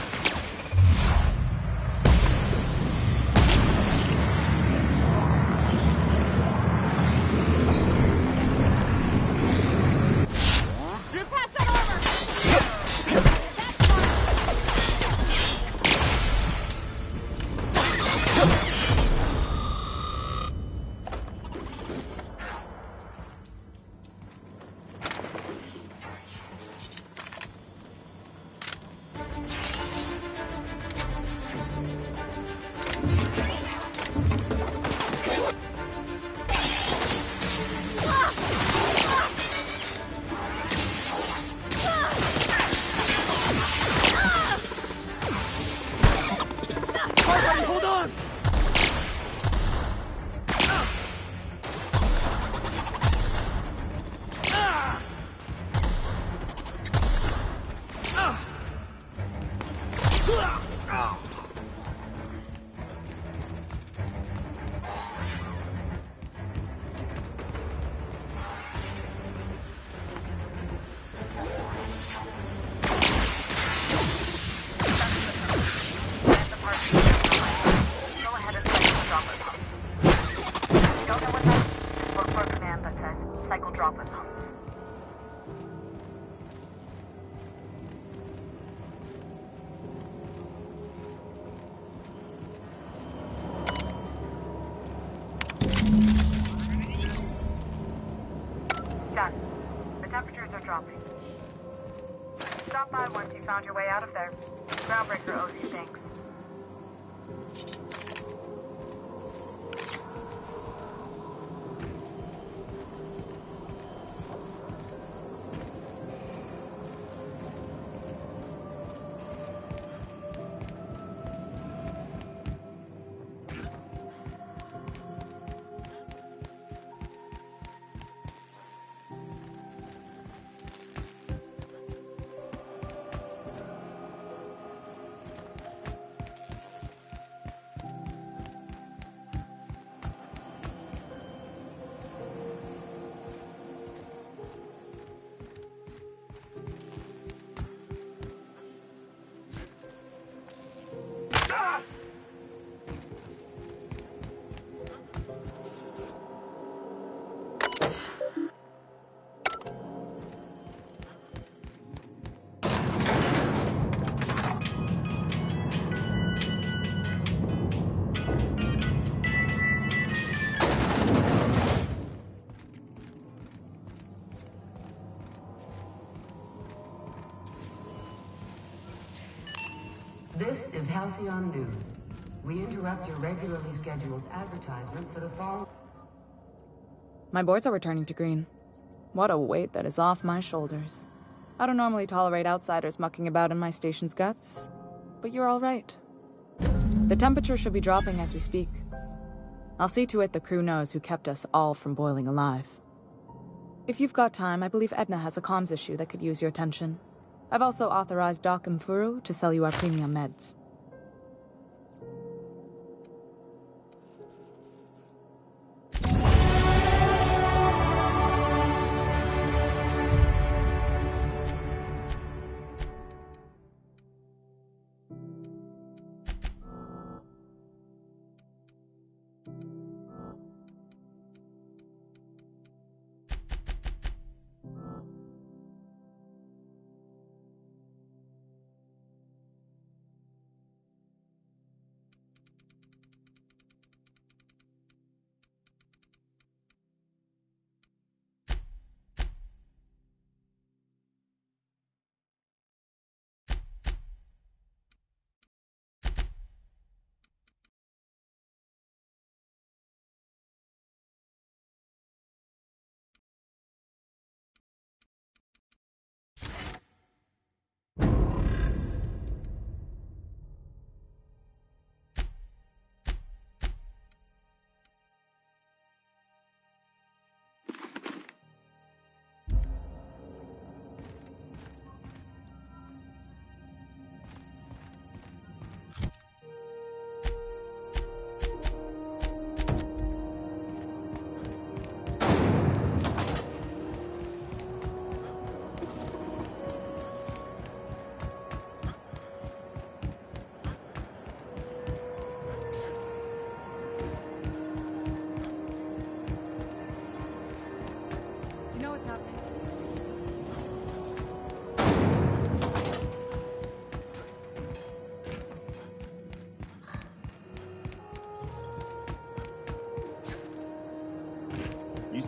Speaker 5: Done. The temperatures are dropping. Stop by once you found your way out of there. Groundbreaker owes you thanks.
Speaker 4: This is Halcyon News. We interrupt your regularly scheduled advertisement for the fall.
Speaker 13: My boards are returning to green. What a weight that is off my shoulders. I don't normally tolerate outsiders mucking about in my station's guts, but you're all right. The temperature should be dropping as we speak. I'll see to it the crew knows who kept us all from boiling alive. If you've got time, I believe Edna has a comms issue that could use your attention. I've also authorized Doc and Furu to sell you our premium meds.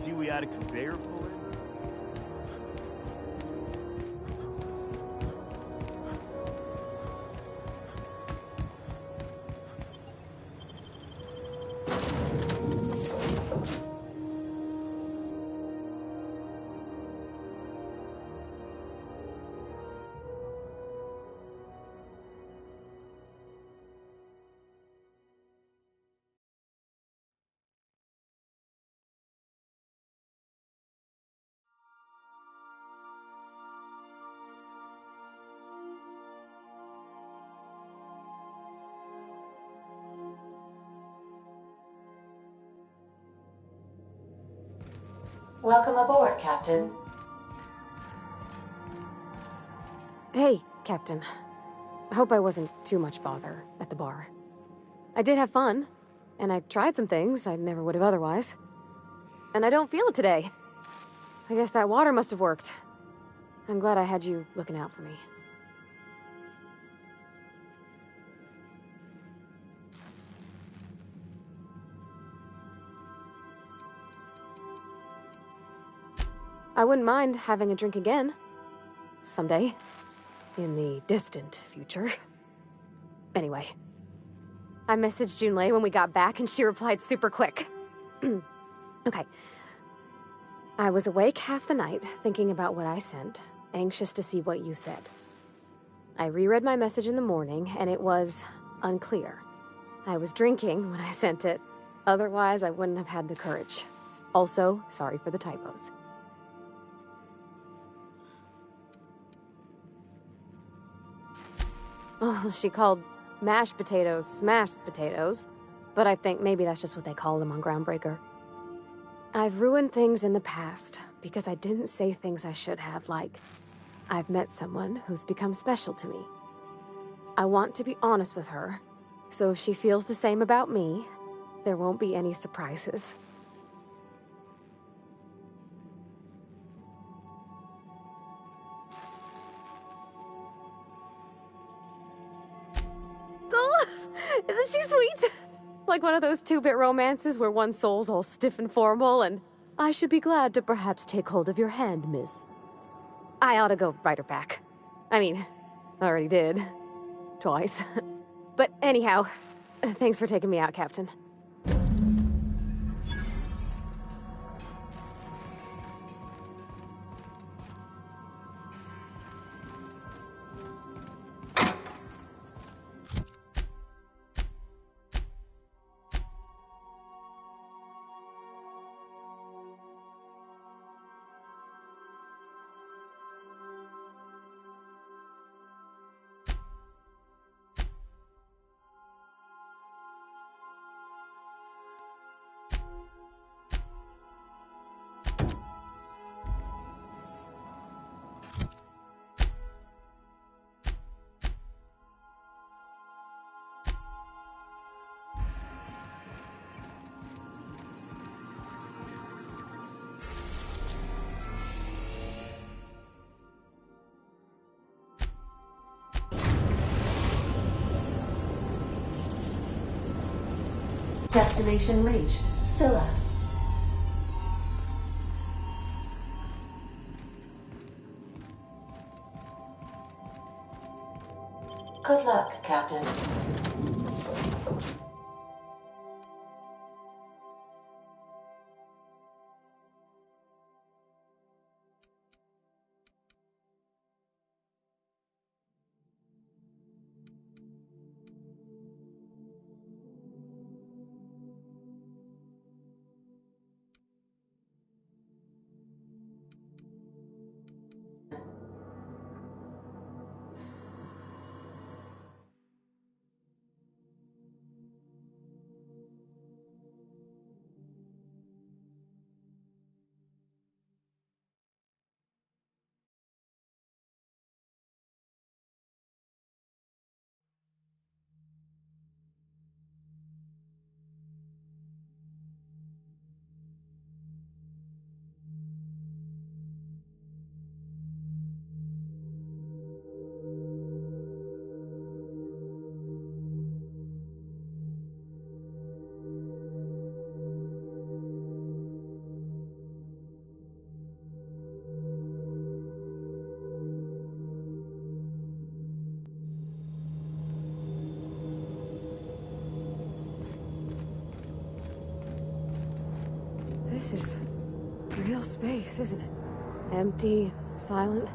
Speaker 18: see we had a conveyor pull in?
Speaker 14: Welcome aboard, Captain.
Speaker 3: Hey, Captain. I hope I wasn't too much bother at the bar. I did have fun, and I tried some things I never would have otherwise. And I don't feel it today. I guess that water must have worked. I'm glad I had you looking out for me. I wouldn't mind having a drink again. Someday. In the distant future. Anyway. I messaged Junlei when we got back and she replied super quick. Okay. I was awake half the night, thinking about what I sent, anxious to see what you said. I reread my message in the morning, and it was unclear. I was drinking when I sent it. Otherwise, I wouldn't have had the courage. Also, sorry for the typos. Oh, she called mashed potatoes smashed potatoes, but I think maybe that's just what they call them on Groundbreaker. I've ruined things in the past because I didn't say things I should have, like, I've met someone who's become special to me. I want to be honest with her, so if she feels the same about me, there won't be any surprises. Oh, isn't she sweet? Like one of those two-bit romances where one soul's all stiff and formal and, I should be glad to perhaps take hold of your hand, miss. I ought to go write her back. I mean, I already did. Twice. But anyhow, thanks for taking me out, Captain.
Speaker 14: Destination reached. Scylla. Good luck, Captain.
Speaker 3: This is real space, isn't it? Empty, silent.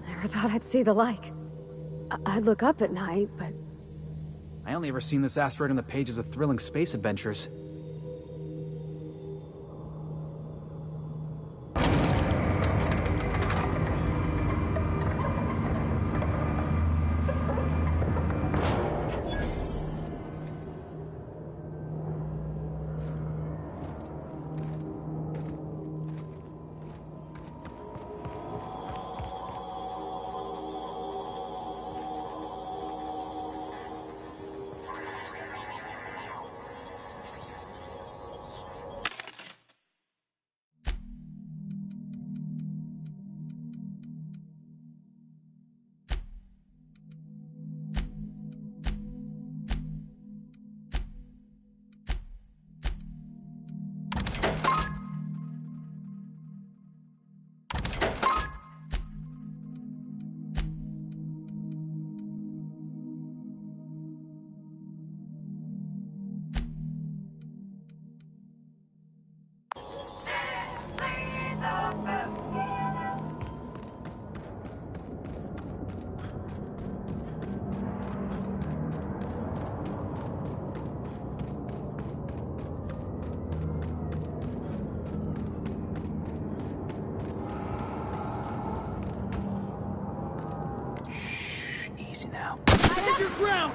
Speaker 3: I never thought I'd see the like. I'd look up at night, but...
Speaker 12: I only ever seen this asteroid in the pages of thrilling space adventures. Now.
Speaker 16: Stand your ground!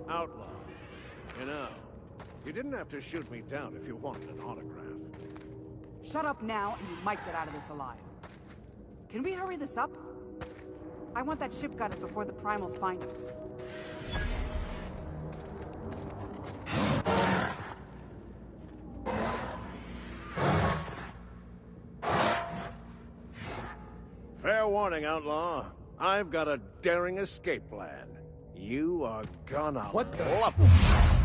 Speaker 19: Outlaw. You know, you didn't have to shoot me down if you wanted an autograph.
Speaker 11: Shut up now, and you might get out of this alive. Can we hurry this up? I want that ship gutted before the primals find us.
Speaker 19: Fair warning, Outlaw. I've got a daring escape plan. You are gonna love it.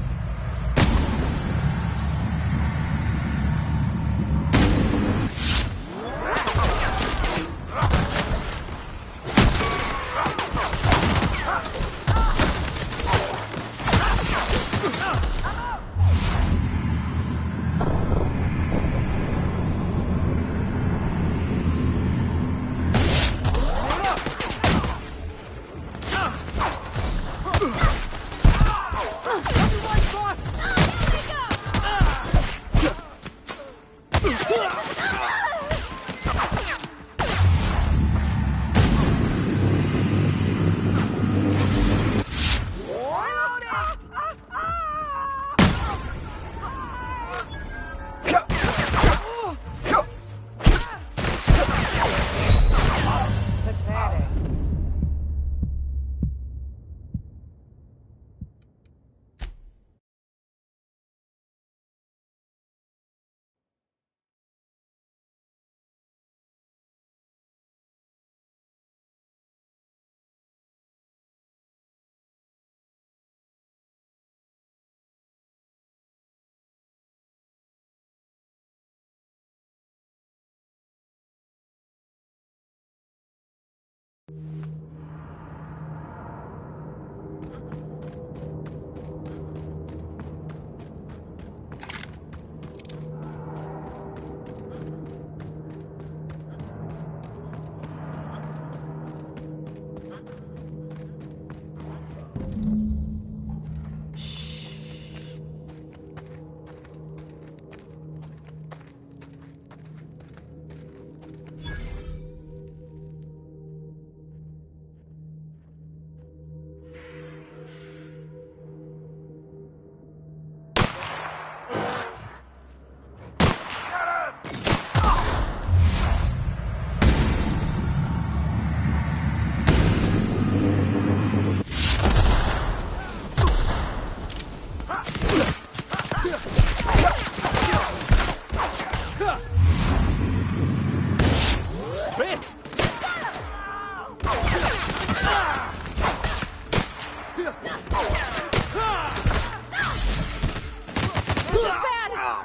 Speaker 3: Right,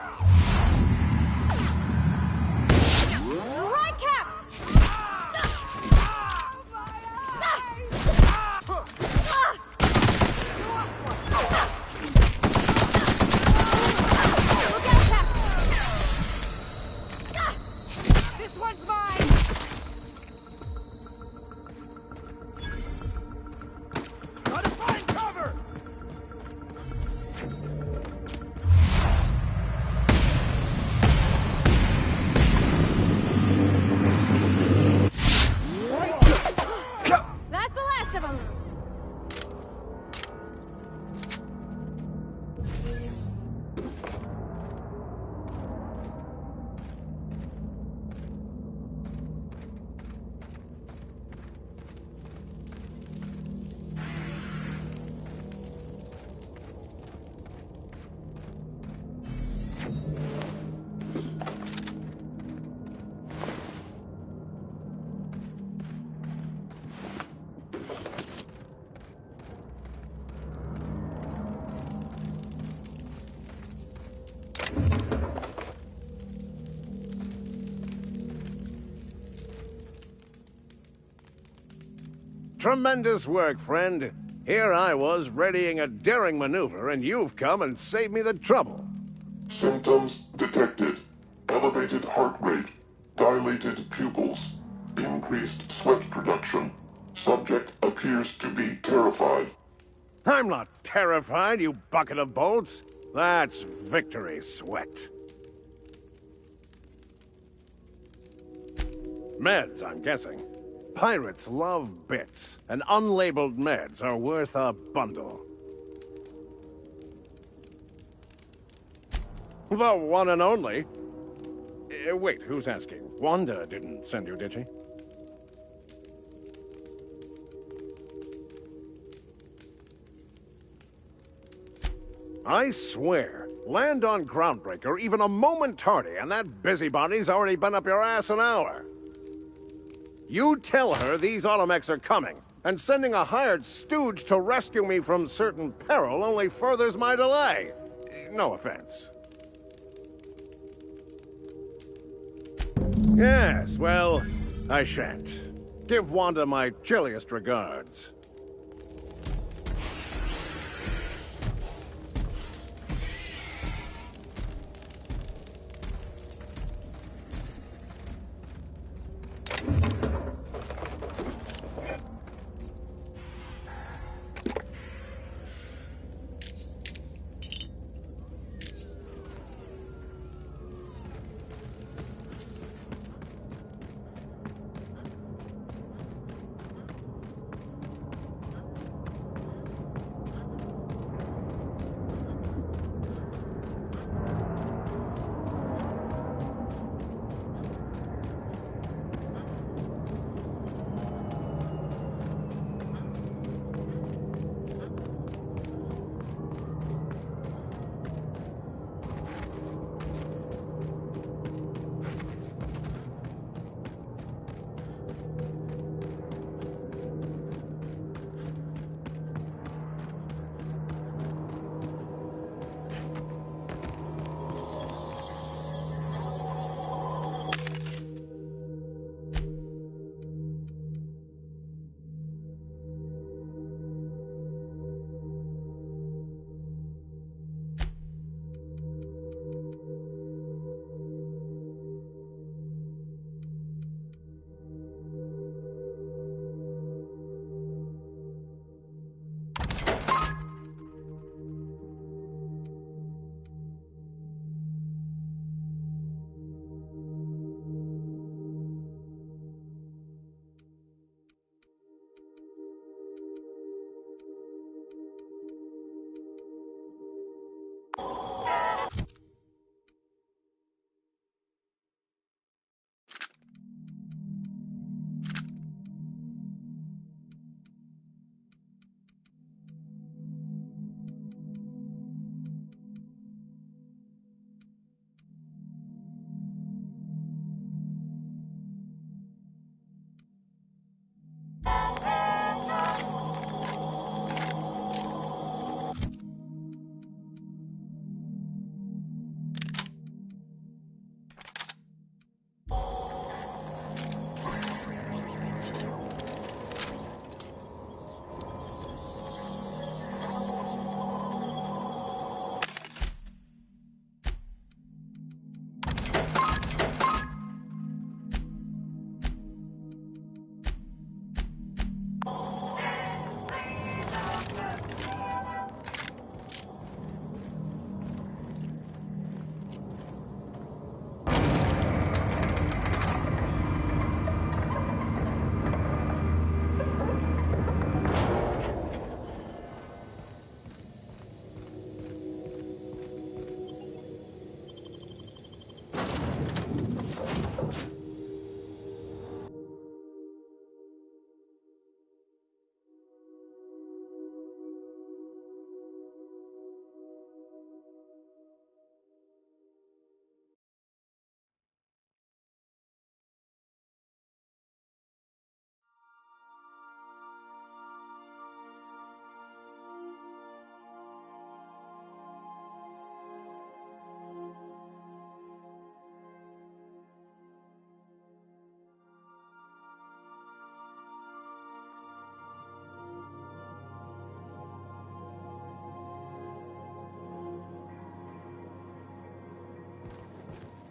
Speaker 3: Cap! Look out, Cap!
Speaker 11: This one's mine!
Speaker 15: Gotta find cover!
Speaker 3: That's the last of them!
Speaker 19: Tremendous work, friend. Here I was readying a daring maneuver, and you've come and saved me the trouble.
Speaker 20: Symptoms detected. Elevated heart rate, dilated pupils, increased sweat production. Subject appears to be terrified.
Speaker 19: I'm not terrified, you bucket of bolts. That's victory sweat. Meds, I'm guessing. Pirates love bits, and unlabeled meds are worth a bundle. The one and only. Wait, who's asking? Wanda didn't send you, did she? I swear, land on Groundbreaker even a moment tardy, and that busybody's already been up your ass an hour. You tell her these automechs are coming, and sending a hired stooge to rescue me from certain peril only furthers my delay. No offense. Yes, well, I shan't. Give Wanda my chilliest regards.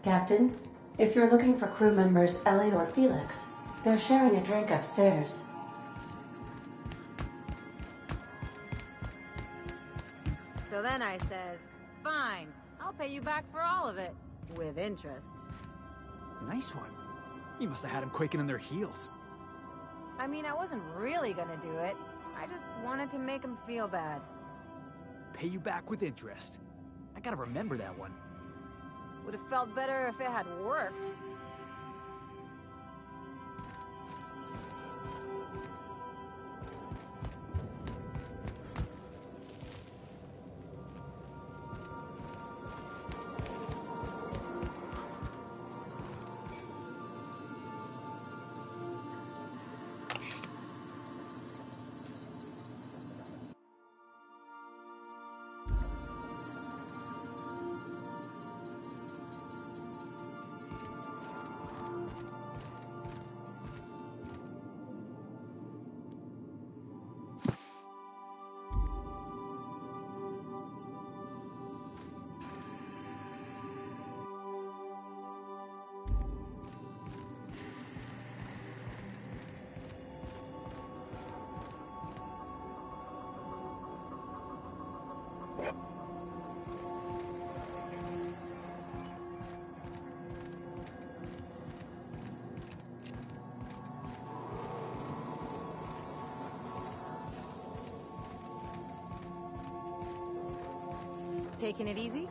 Speaker 14: Captain, if you're looking for crew members Ellie or Felix, they're sharing a drink upstairs.
Speaker 10: So then I says, fine, I'll pay you back for all of it. With interest.
Speaker 12: Nice one. You must have had them quaking in their heels.
Speaker 10: I mean, I wasn't really gonna do it. I just wanted to make him feel bad.
Speaker 12: Pay you back with interest. I gotta remember that one.
Speaker 10: Would have felt better if it had worked. Taking it easy?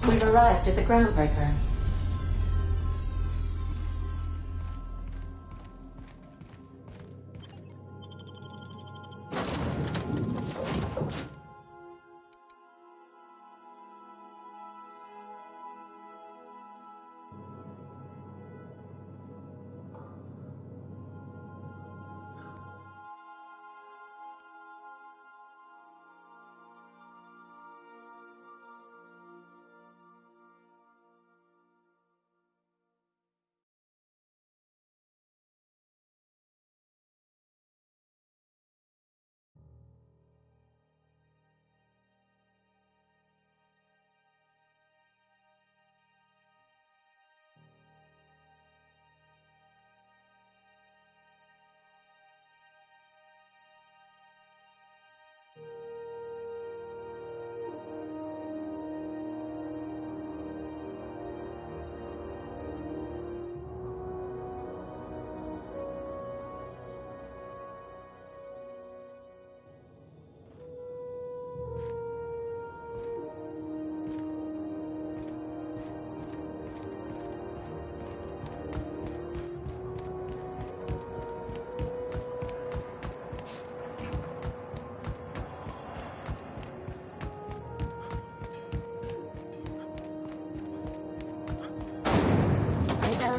Speaker 14: We've arrived at the Groundbreaker.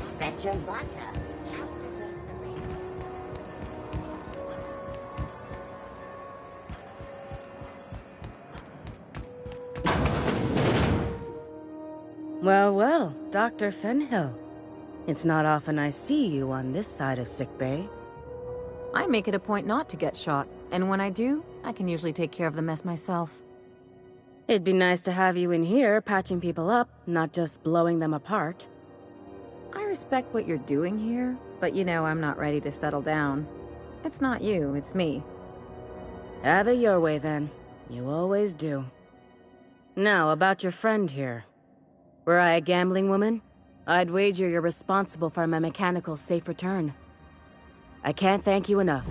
Speaker 1: Spectrum Vodka.
Speaker 10: Well, well, Dr. Fenhill. It's not often I see you on this side of sickbay. I make it a point not to get shot, and when I do, I can usually take care of the mess myself. It'd be nice to have you in here patching people up, not just blowing them apart. I respect what you're doing here, but you know I'm not ready to settle down. It's not you, it's me. Have it your way then. You always do. Now, about your friend here. Were I a gambling woman, I'd wager you're responsible for my mechanical safe return. I can't thank you enough.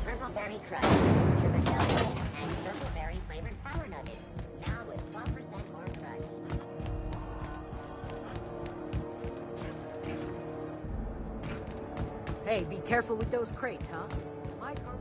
Speaker 1: Purpleberry Crush, sugar jelly, and purpleberry flavored power nuggets. Now with 12% more crunch.
Speaker 21: Hey, be careful with those crates, huh? My car...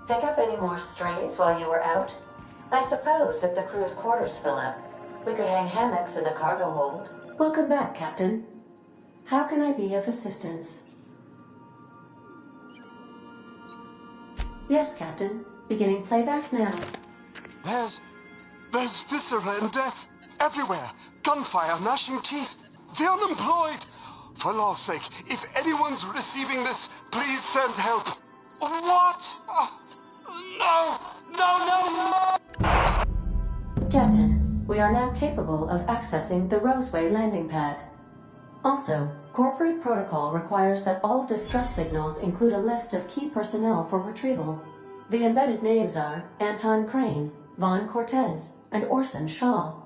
Speaker 14: Pick up any more strays while you were out? I suppose if the crew's quarters fill up, we could hang hammocks in the cargo hold.
Speaker 22: Welcome back, Captain. How can I be of assistance? Yes, Captain. Beginning playback now.
Speaker 23: There's viscera and death everywhere. Gunfire, gnashing teeth. The unemployed. For law's sake, if anyone's receiving this, please send help. What? No!
Speaker 22: Captain, we are now capable of accessing the Roseway landing pad. Also, corporate protocol requires that all distress signals include a list of key personnel for retrieval. The embedded names are Anton Crane, Vaughn Cortez, and Orson Shaw.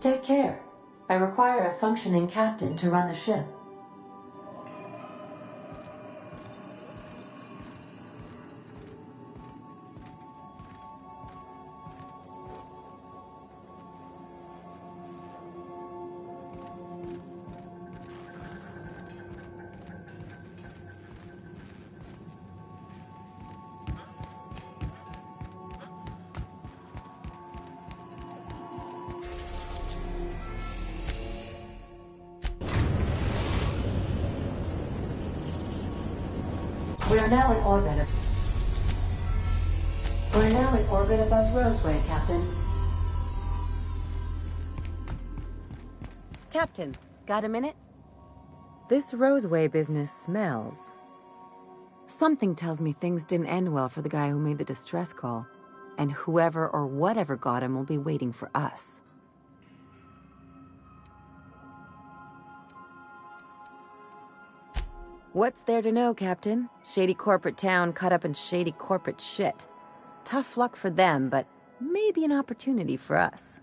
Speaker 22: Take care. I require a functioning captain to run the ship. We are now in orbit. We're now in orbit above Roseway, Captain.
Speaker 10: Captain, got a minute? This Roseway business smells. Something tells me things didn't end well for the guy who made the distress call. And whoever or whatever got him will be waiting for us. What's there to know, Captain? Shady corporate town caught up in shady corporate shit. Tough luck for them, but maybe an opportunity for us.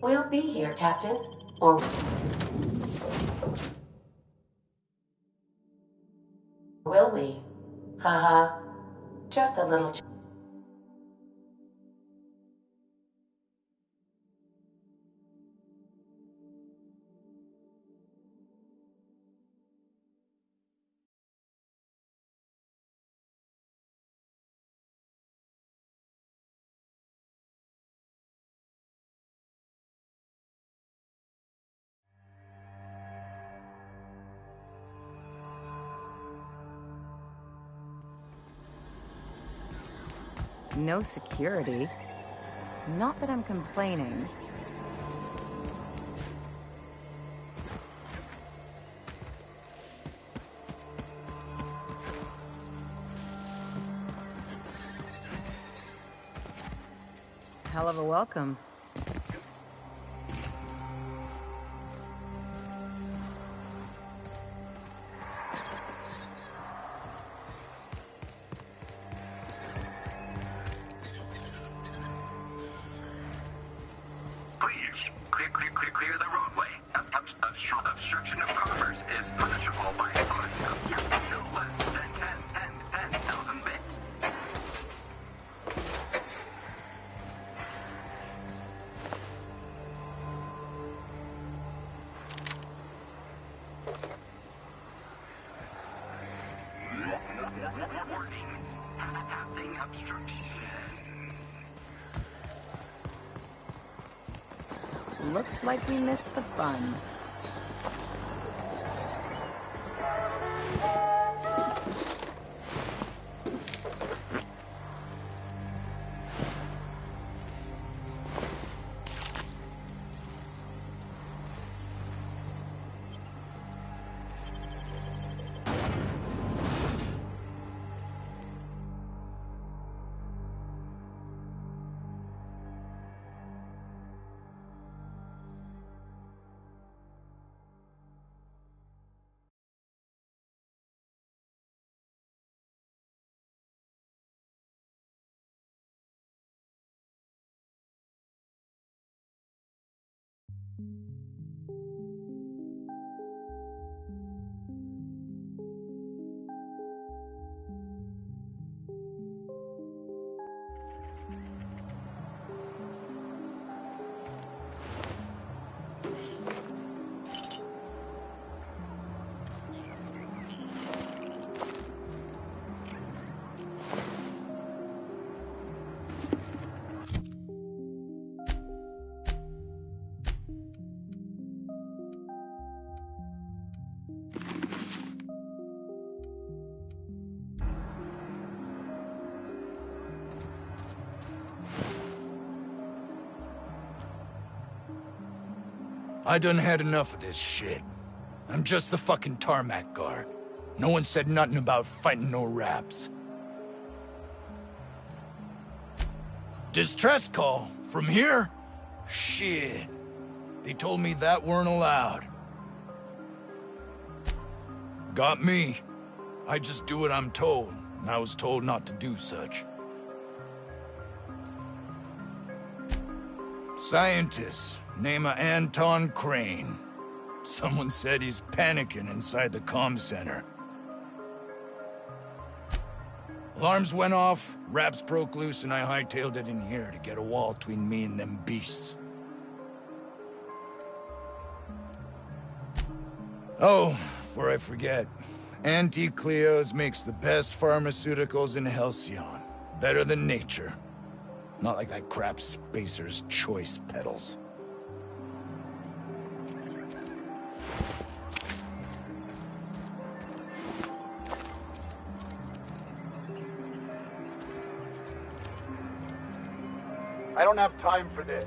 Speaker 14: We'll be here, Captain. Or... will we? Haha. Just a little...
Speaker 10: No security. Not that I'm complaining. Hell of a welcome.
Speaker 2: Please, clear the roadway. Obstruction of commerce is punishable by a fine of no less than 10,000 bits. Warning. Having obstruction.
Speaker 10: Looks like we missed the fun.
Speaker 7: I done had enough of this shit. I'm just the fucking tarmac guard. No one said nothing about fighting no raps. Distress call? From here? Shit. They told me that weren't allowed. Got me. I just do what I'm told, and I was told not to do such. Scientist, name of Anton Crane. Someone said he's panicking inside the comm center. Alarms went off, raps broke loose, and I hightailed it in here to get a wall between me and them beasts. Oh, before I forget, Auntie Cleo's makes the best pharmaceuticals in Halcyon. Better than nature. Not like that crap Spacer's Choice peddles.
Speaker 15: I don't have time for this.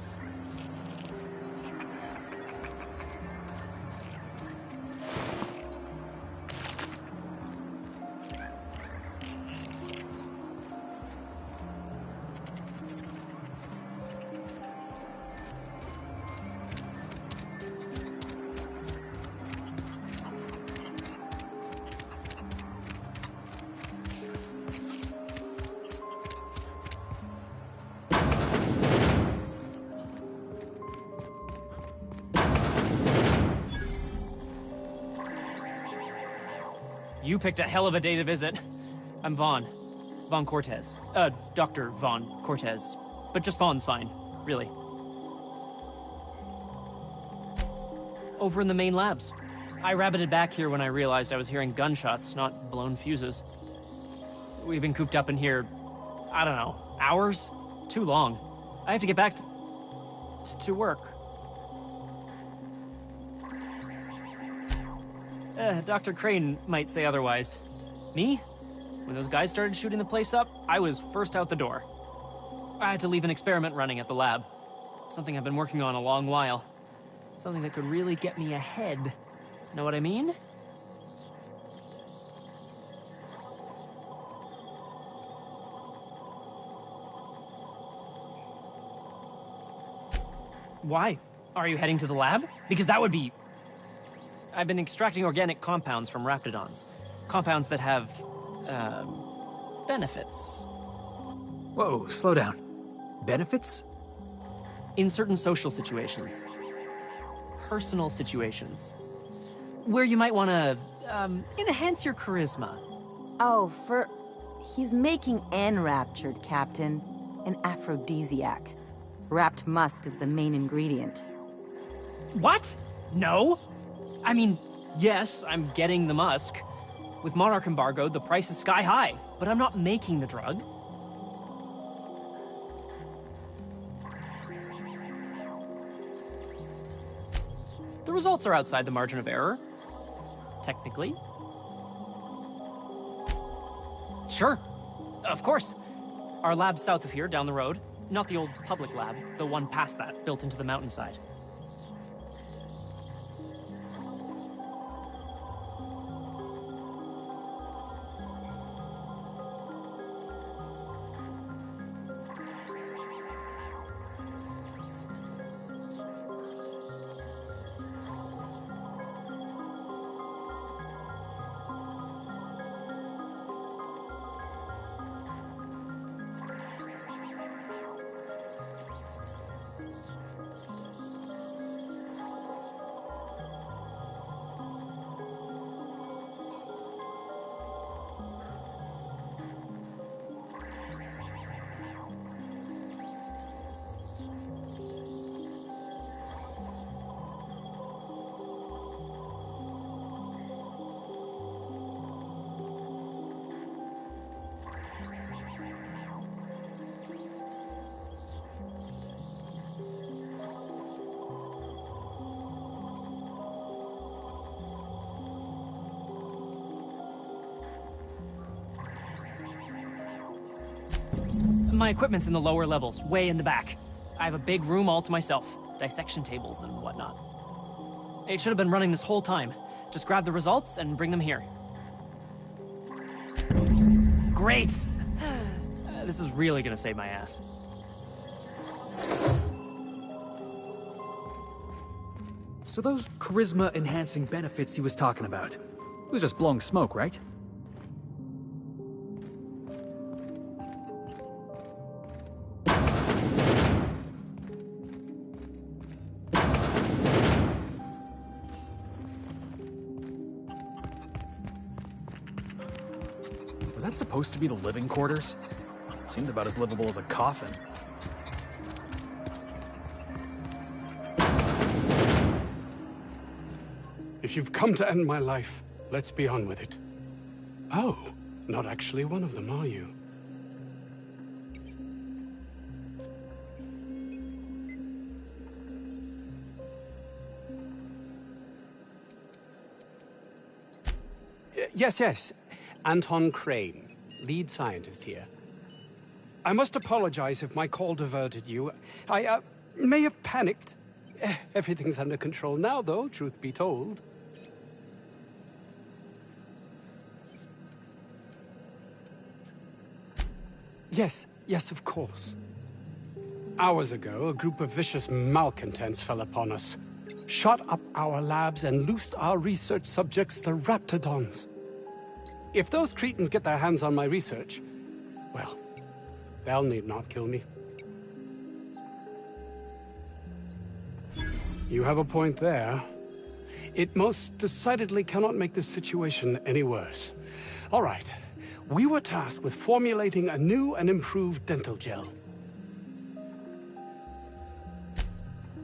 Speaker 8: You picked a hell of a day to visit. I'm Vaughn. Vaughn Cortez. Dr. Vaughn Cortez. But just Vaughn's fine, really. Over in the main labs. I rabbited back here when I realized I was hearing gunshots, not blown fuses. We've been cooped up in here, I don't know, hours? Too long. I have to get back to work. Dr. Crane might say otherwise. Me? When those guys started shooting the place up, I was first out the door. I had to leave an experiment running at the lab. Something I've been working on a long while. Something that could really get me ahead. Know what I mean? Why? Are you heading to the lab? Because that would be... I've been extracting organic compounds from raptidons. Compounds that have... benefits.
Speaker 12: Whoa, slow down. Benefits?
Speaker 8: In certain social situations. Personal situations. Where you might want to, enhance your charisma.
Speaker 10: Oh, he's making enraptured, Captain. An aphrodisiac. Wrapped musk is the main ingredient.
Speaker 8: What? No? I mean, yes, I'm getting the musk. With Monarch embargoed, the price is sky high, but I'm not making the drug. The results are outside the margin of error. Technically. Sure. Of course. Our lab's south of here, down the road. Not the old public lab, the one past that, built into the mountainside. My equipment's in the lower levels, way in the back. I have a big room all to myself, dissection tables and whatnot. It should have been running this whole time. Just grab the results and bring them here. Great! This is really gonna save my ass.
Speaker 12: So those charisma-enhancing benefits he was talking about, it was just blowing smoke, right? Was that supposed to be the living quarters? Seemed about as livable as a coffin.
Speaker 23: If you've come to end my life, let's be on with it. Oh, not actually one of them, are you? Yes. Anton Crane, lead scientist here. I must apologize if my call diverted you. I may have panicked. Everything's under control now, though, truth be told. Yes, of course. Hours ago, a group of vicious malcontents fell upon us, shot up our labs and loosed our research subjects, the Raptidons. If those cretins get their hands on my research, well, they'll need not kill me. You have a point there. It most decidedly cannot make this situation any worse. All right. We were tasked with formulating a new and improved dental gel.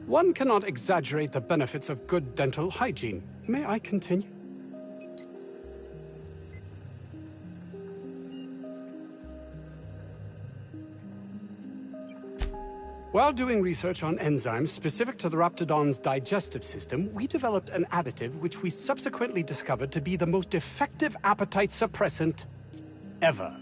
Speaker 23: One cannot exaggerate the benefits of good dental hygiene. May I continue? While doing research on enzymes specific to the Raptidon's digestive system, we developed an additive which we subsequently discovered to be the most effective appetite suppressant ever.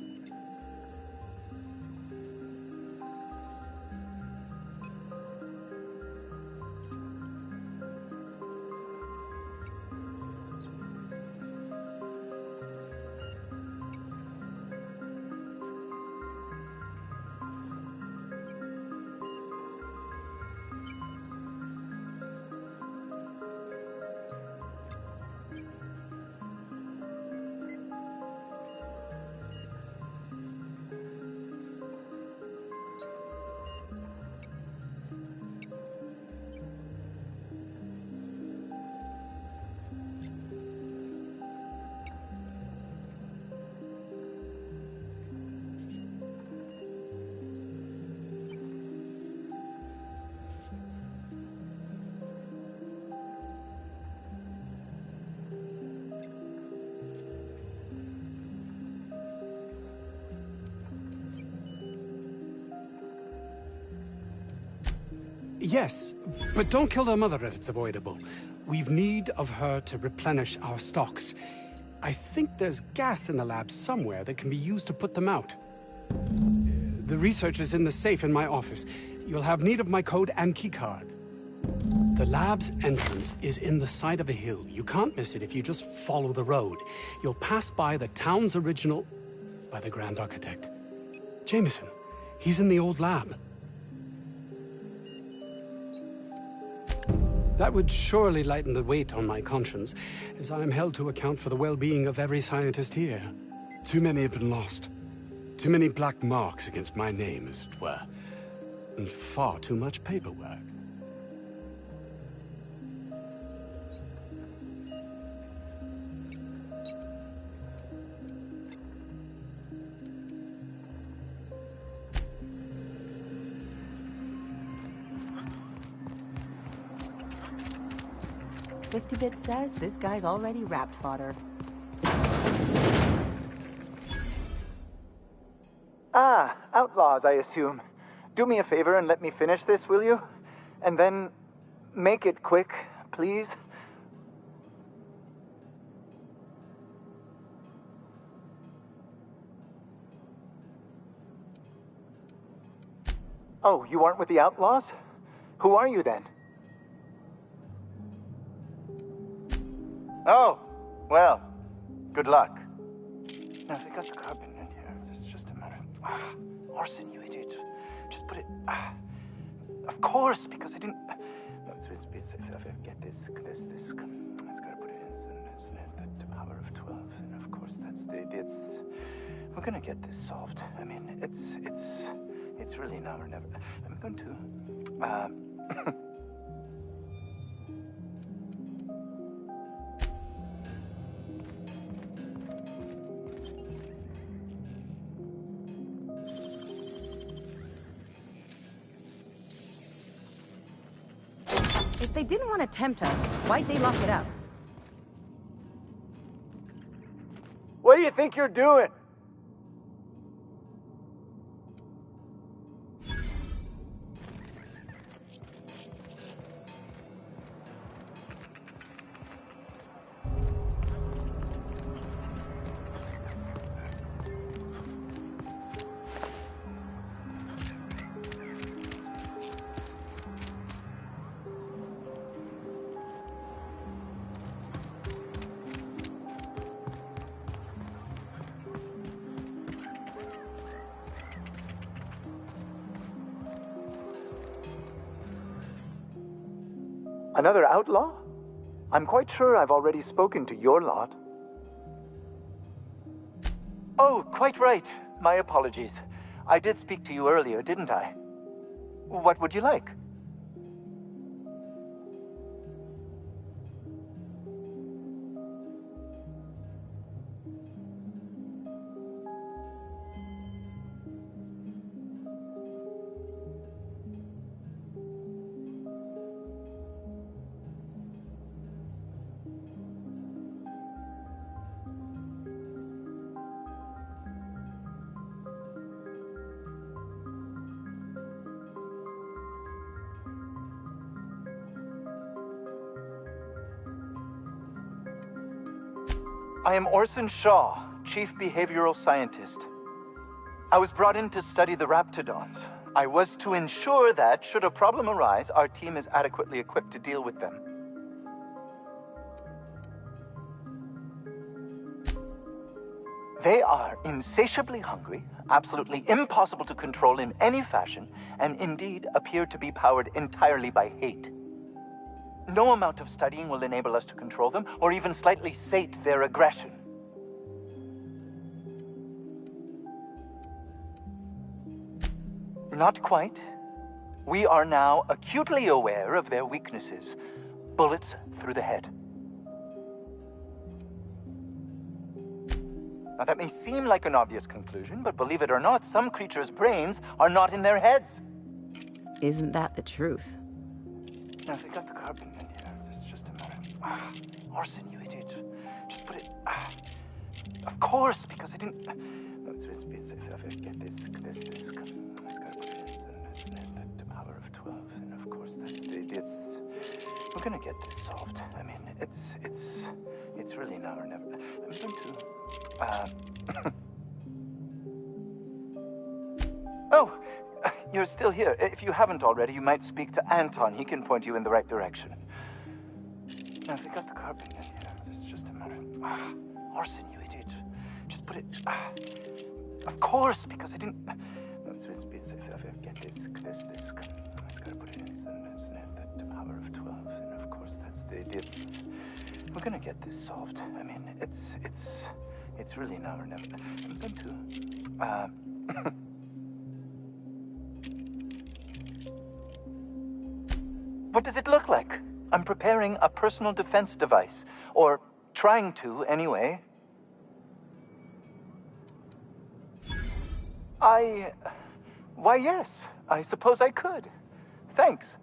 Speaker 6: Yes, but don't kill their mother if it's avoidable. We've need of her to replenish our stocks. I think there's gas in the lab somewhere that can be used to put them out. The research is in the safe in my office. You'll have need of my code and keycard. The lab's entrance is in the side of a hill. You can't miss it if you just follow the road. You'll pass by the town's original... by the Grand Architect. Jameson. He's in the old lab. That would surely lighten the weight on my conscience, as I am held to account for the well-being of every scientist here. Too many have been lost. Too many black marks against my name, as it were. And far too much paperwork.
Speaker 10: $50-bit says this guy's already wrapped fodder.
Speaker 9: Ah, outlaws, I assume. Do me a favor and let me finish this, will you? And then make it quick, please. Oh, you aren't with the outlaws? Who are you then? Oh, well, good luck. Now, if they got the carbon in here, it's just a matter of... Orson, you idiot. Just put it... of course, because I didn't... No, if I get this... It's gotta put it in, isn't it? The power of 12, and of course, that's the... We're gonna get this solved. I mean, it's really now or never. I'm going to...
Speaker 10: If they didn't want to tempt us, why'd they lock it up?
Speaker 9: What do you think you're doing? Another outlaw? I'm quite sure I've already spoken to your lot. Oh, quite right. My apologies. I did speak to you earlier, didn't I? What would you like? I am Orson Shaw, Chief Behavioral Scientist. I was brought in to study the Raptidons. I was to ensure that, should a problem arise, our team is adequately equipped to deal with them. They are insatiably hungry, absolutely impossible to control in any fashion, and indeed appear to be powered entirely by hate. No amount of studying will enable us to control them, or even slightly sate their aggression. Not quite. We are now acutely aware of their weaknesses. Bullets through the head. Now, that may seem like an obvious conclusion, but believe it or not, some creatures' brains are not in their heads.
Speaker 10: Isn't that the truth?
Speaker 9: Now, if they got the carbon in here, it's just a matter of... Orson, you idiot. Just put it... of course, because I didn't... No, if I get this... It's gotta put it in, isn't it? The power of 12, and of course, that's We're gonna get this solved. I mean, it's really now or never. I'm going to. Oh, you're still here. If you haven't already, you might speak to Anton. He can point you in the right direction. Now, if they got the carbon in here, it's just a matter. Orson, you idiot! Just put it. Of course, because I didn't. If I get this. It's gotta put it in the power of 12, and of course that's we're gonna get this solved. I mean, it's really now or never. I'm going to. What does it look like? I'm preparing a personal defense device, or trying to, anyway. Why, yes, I suppose I could. Thanks.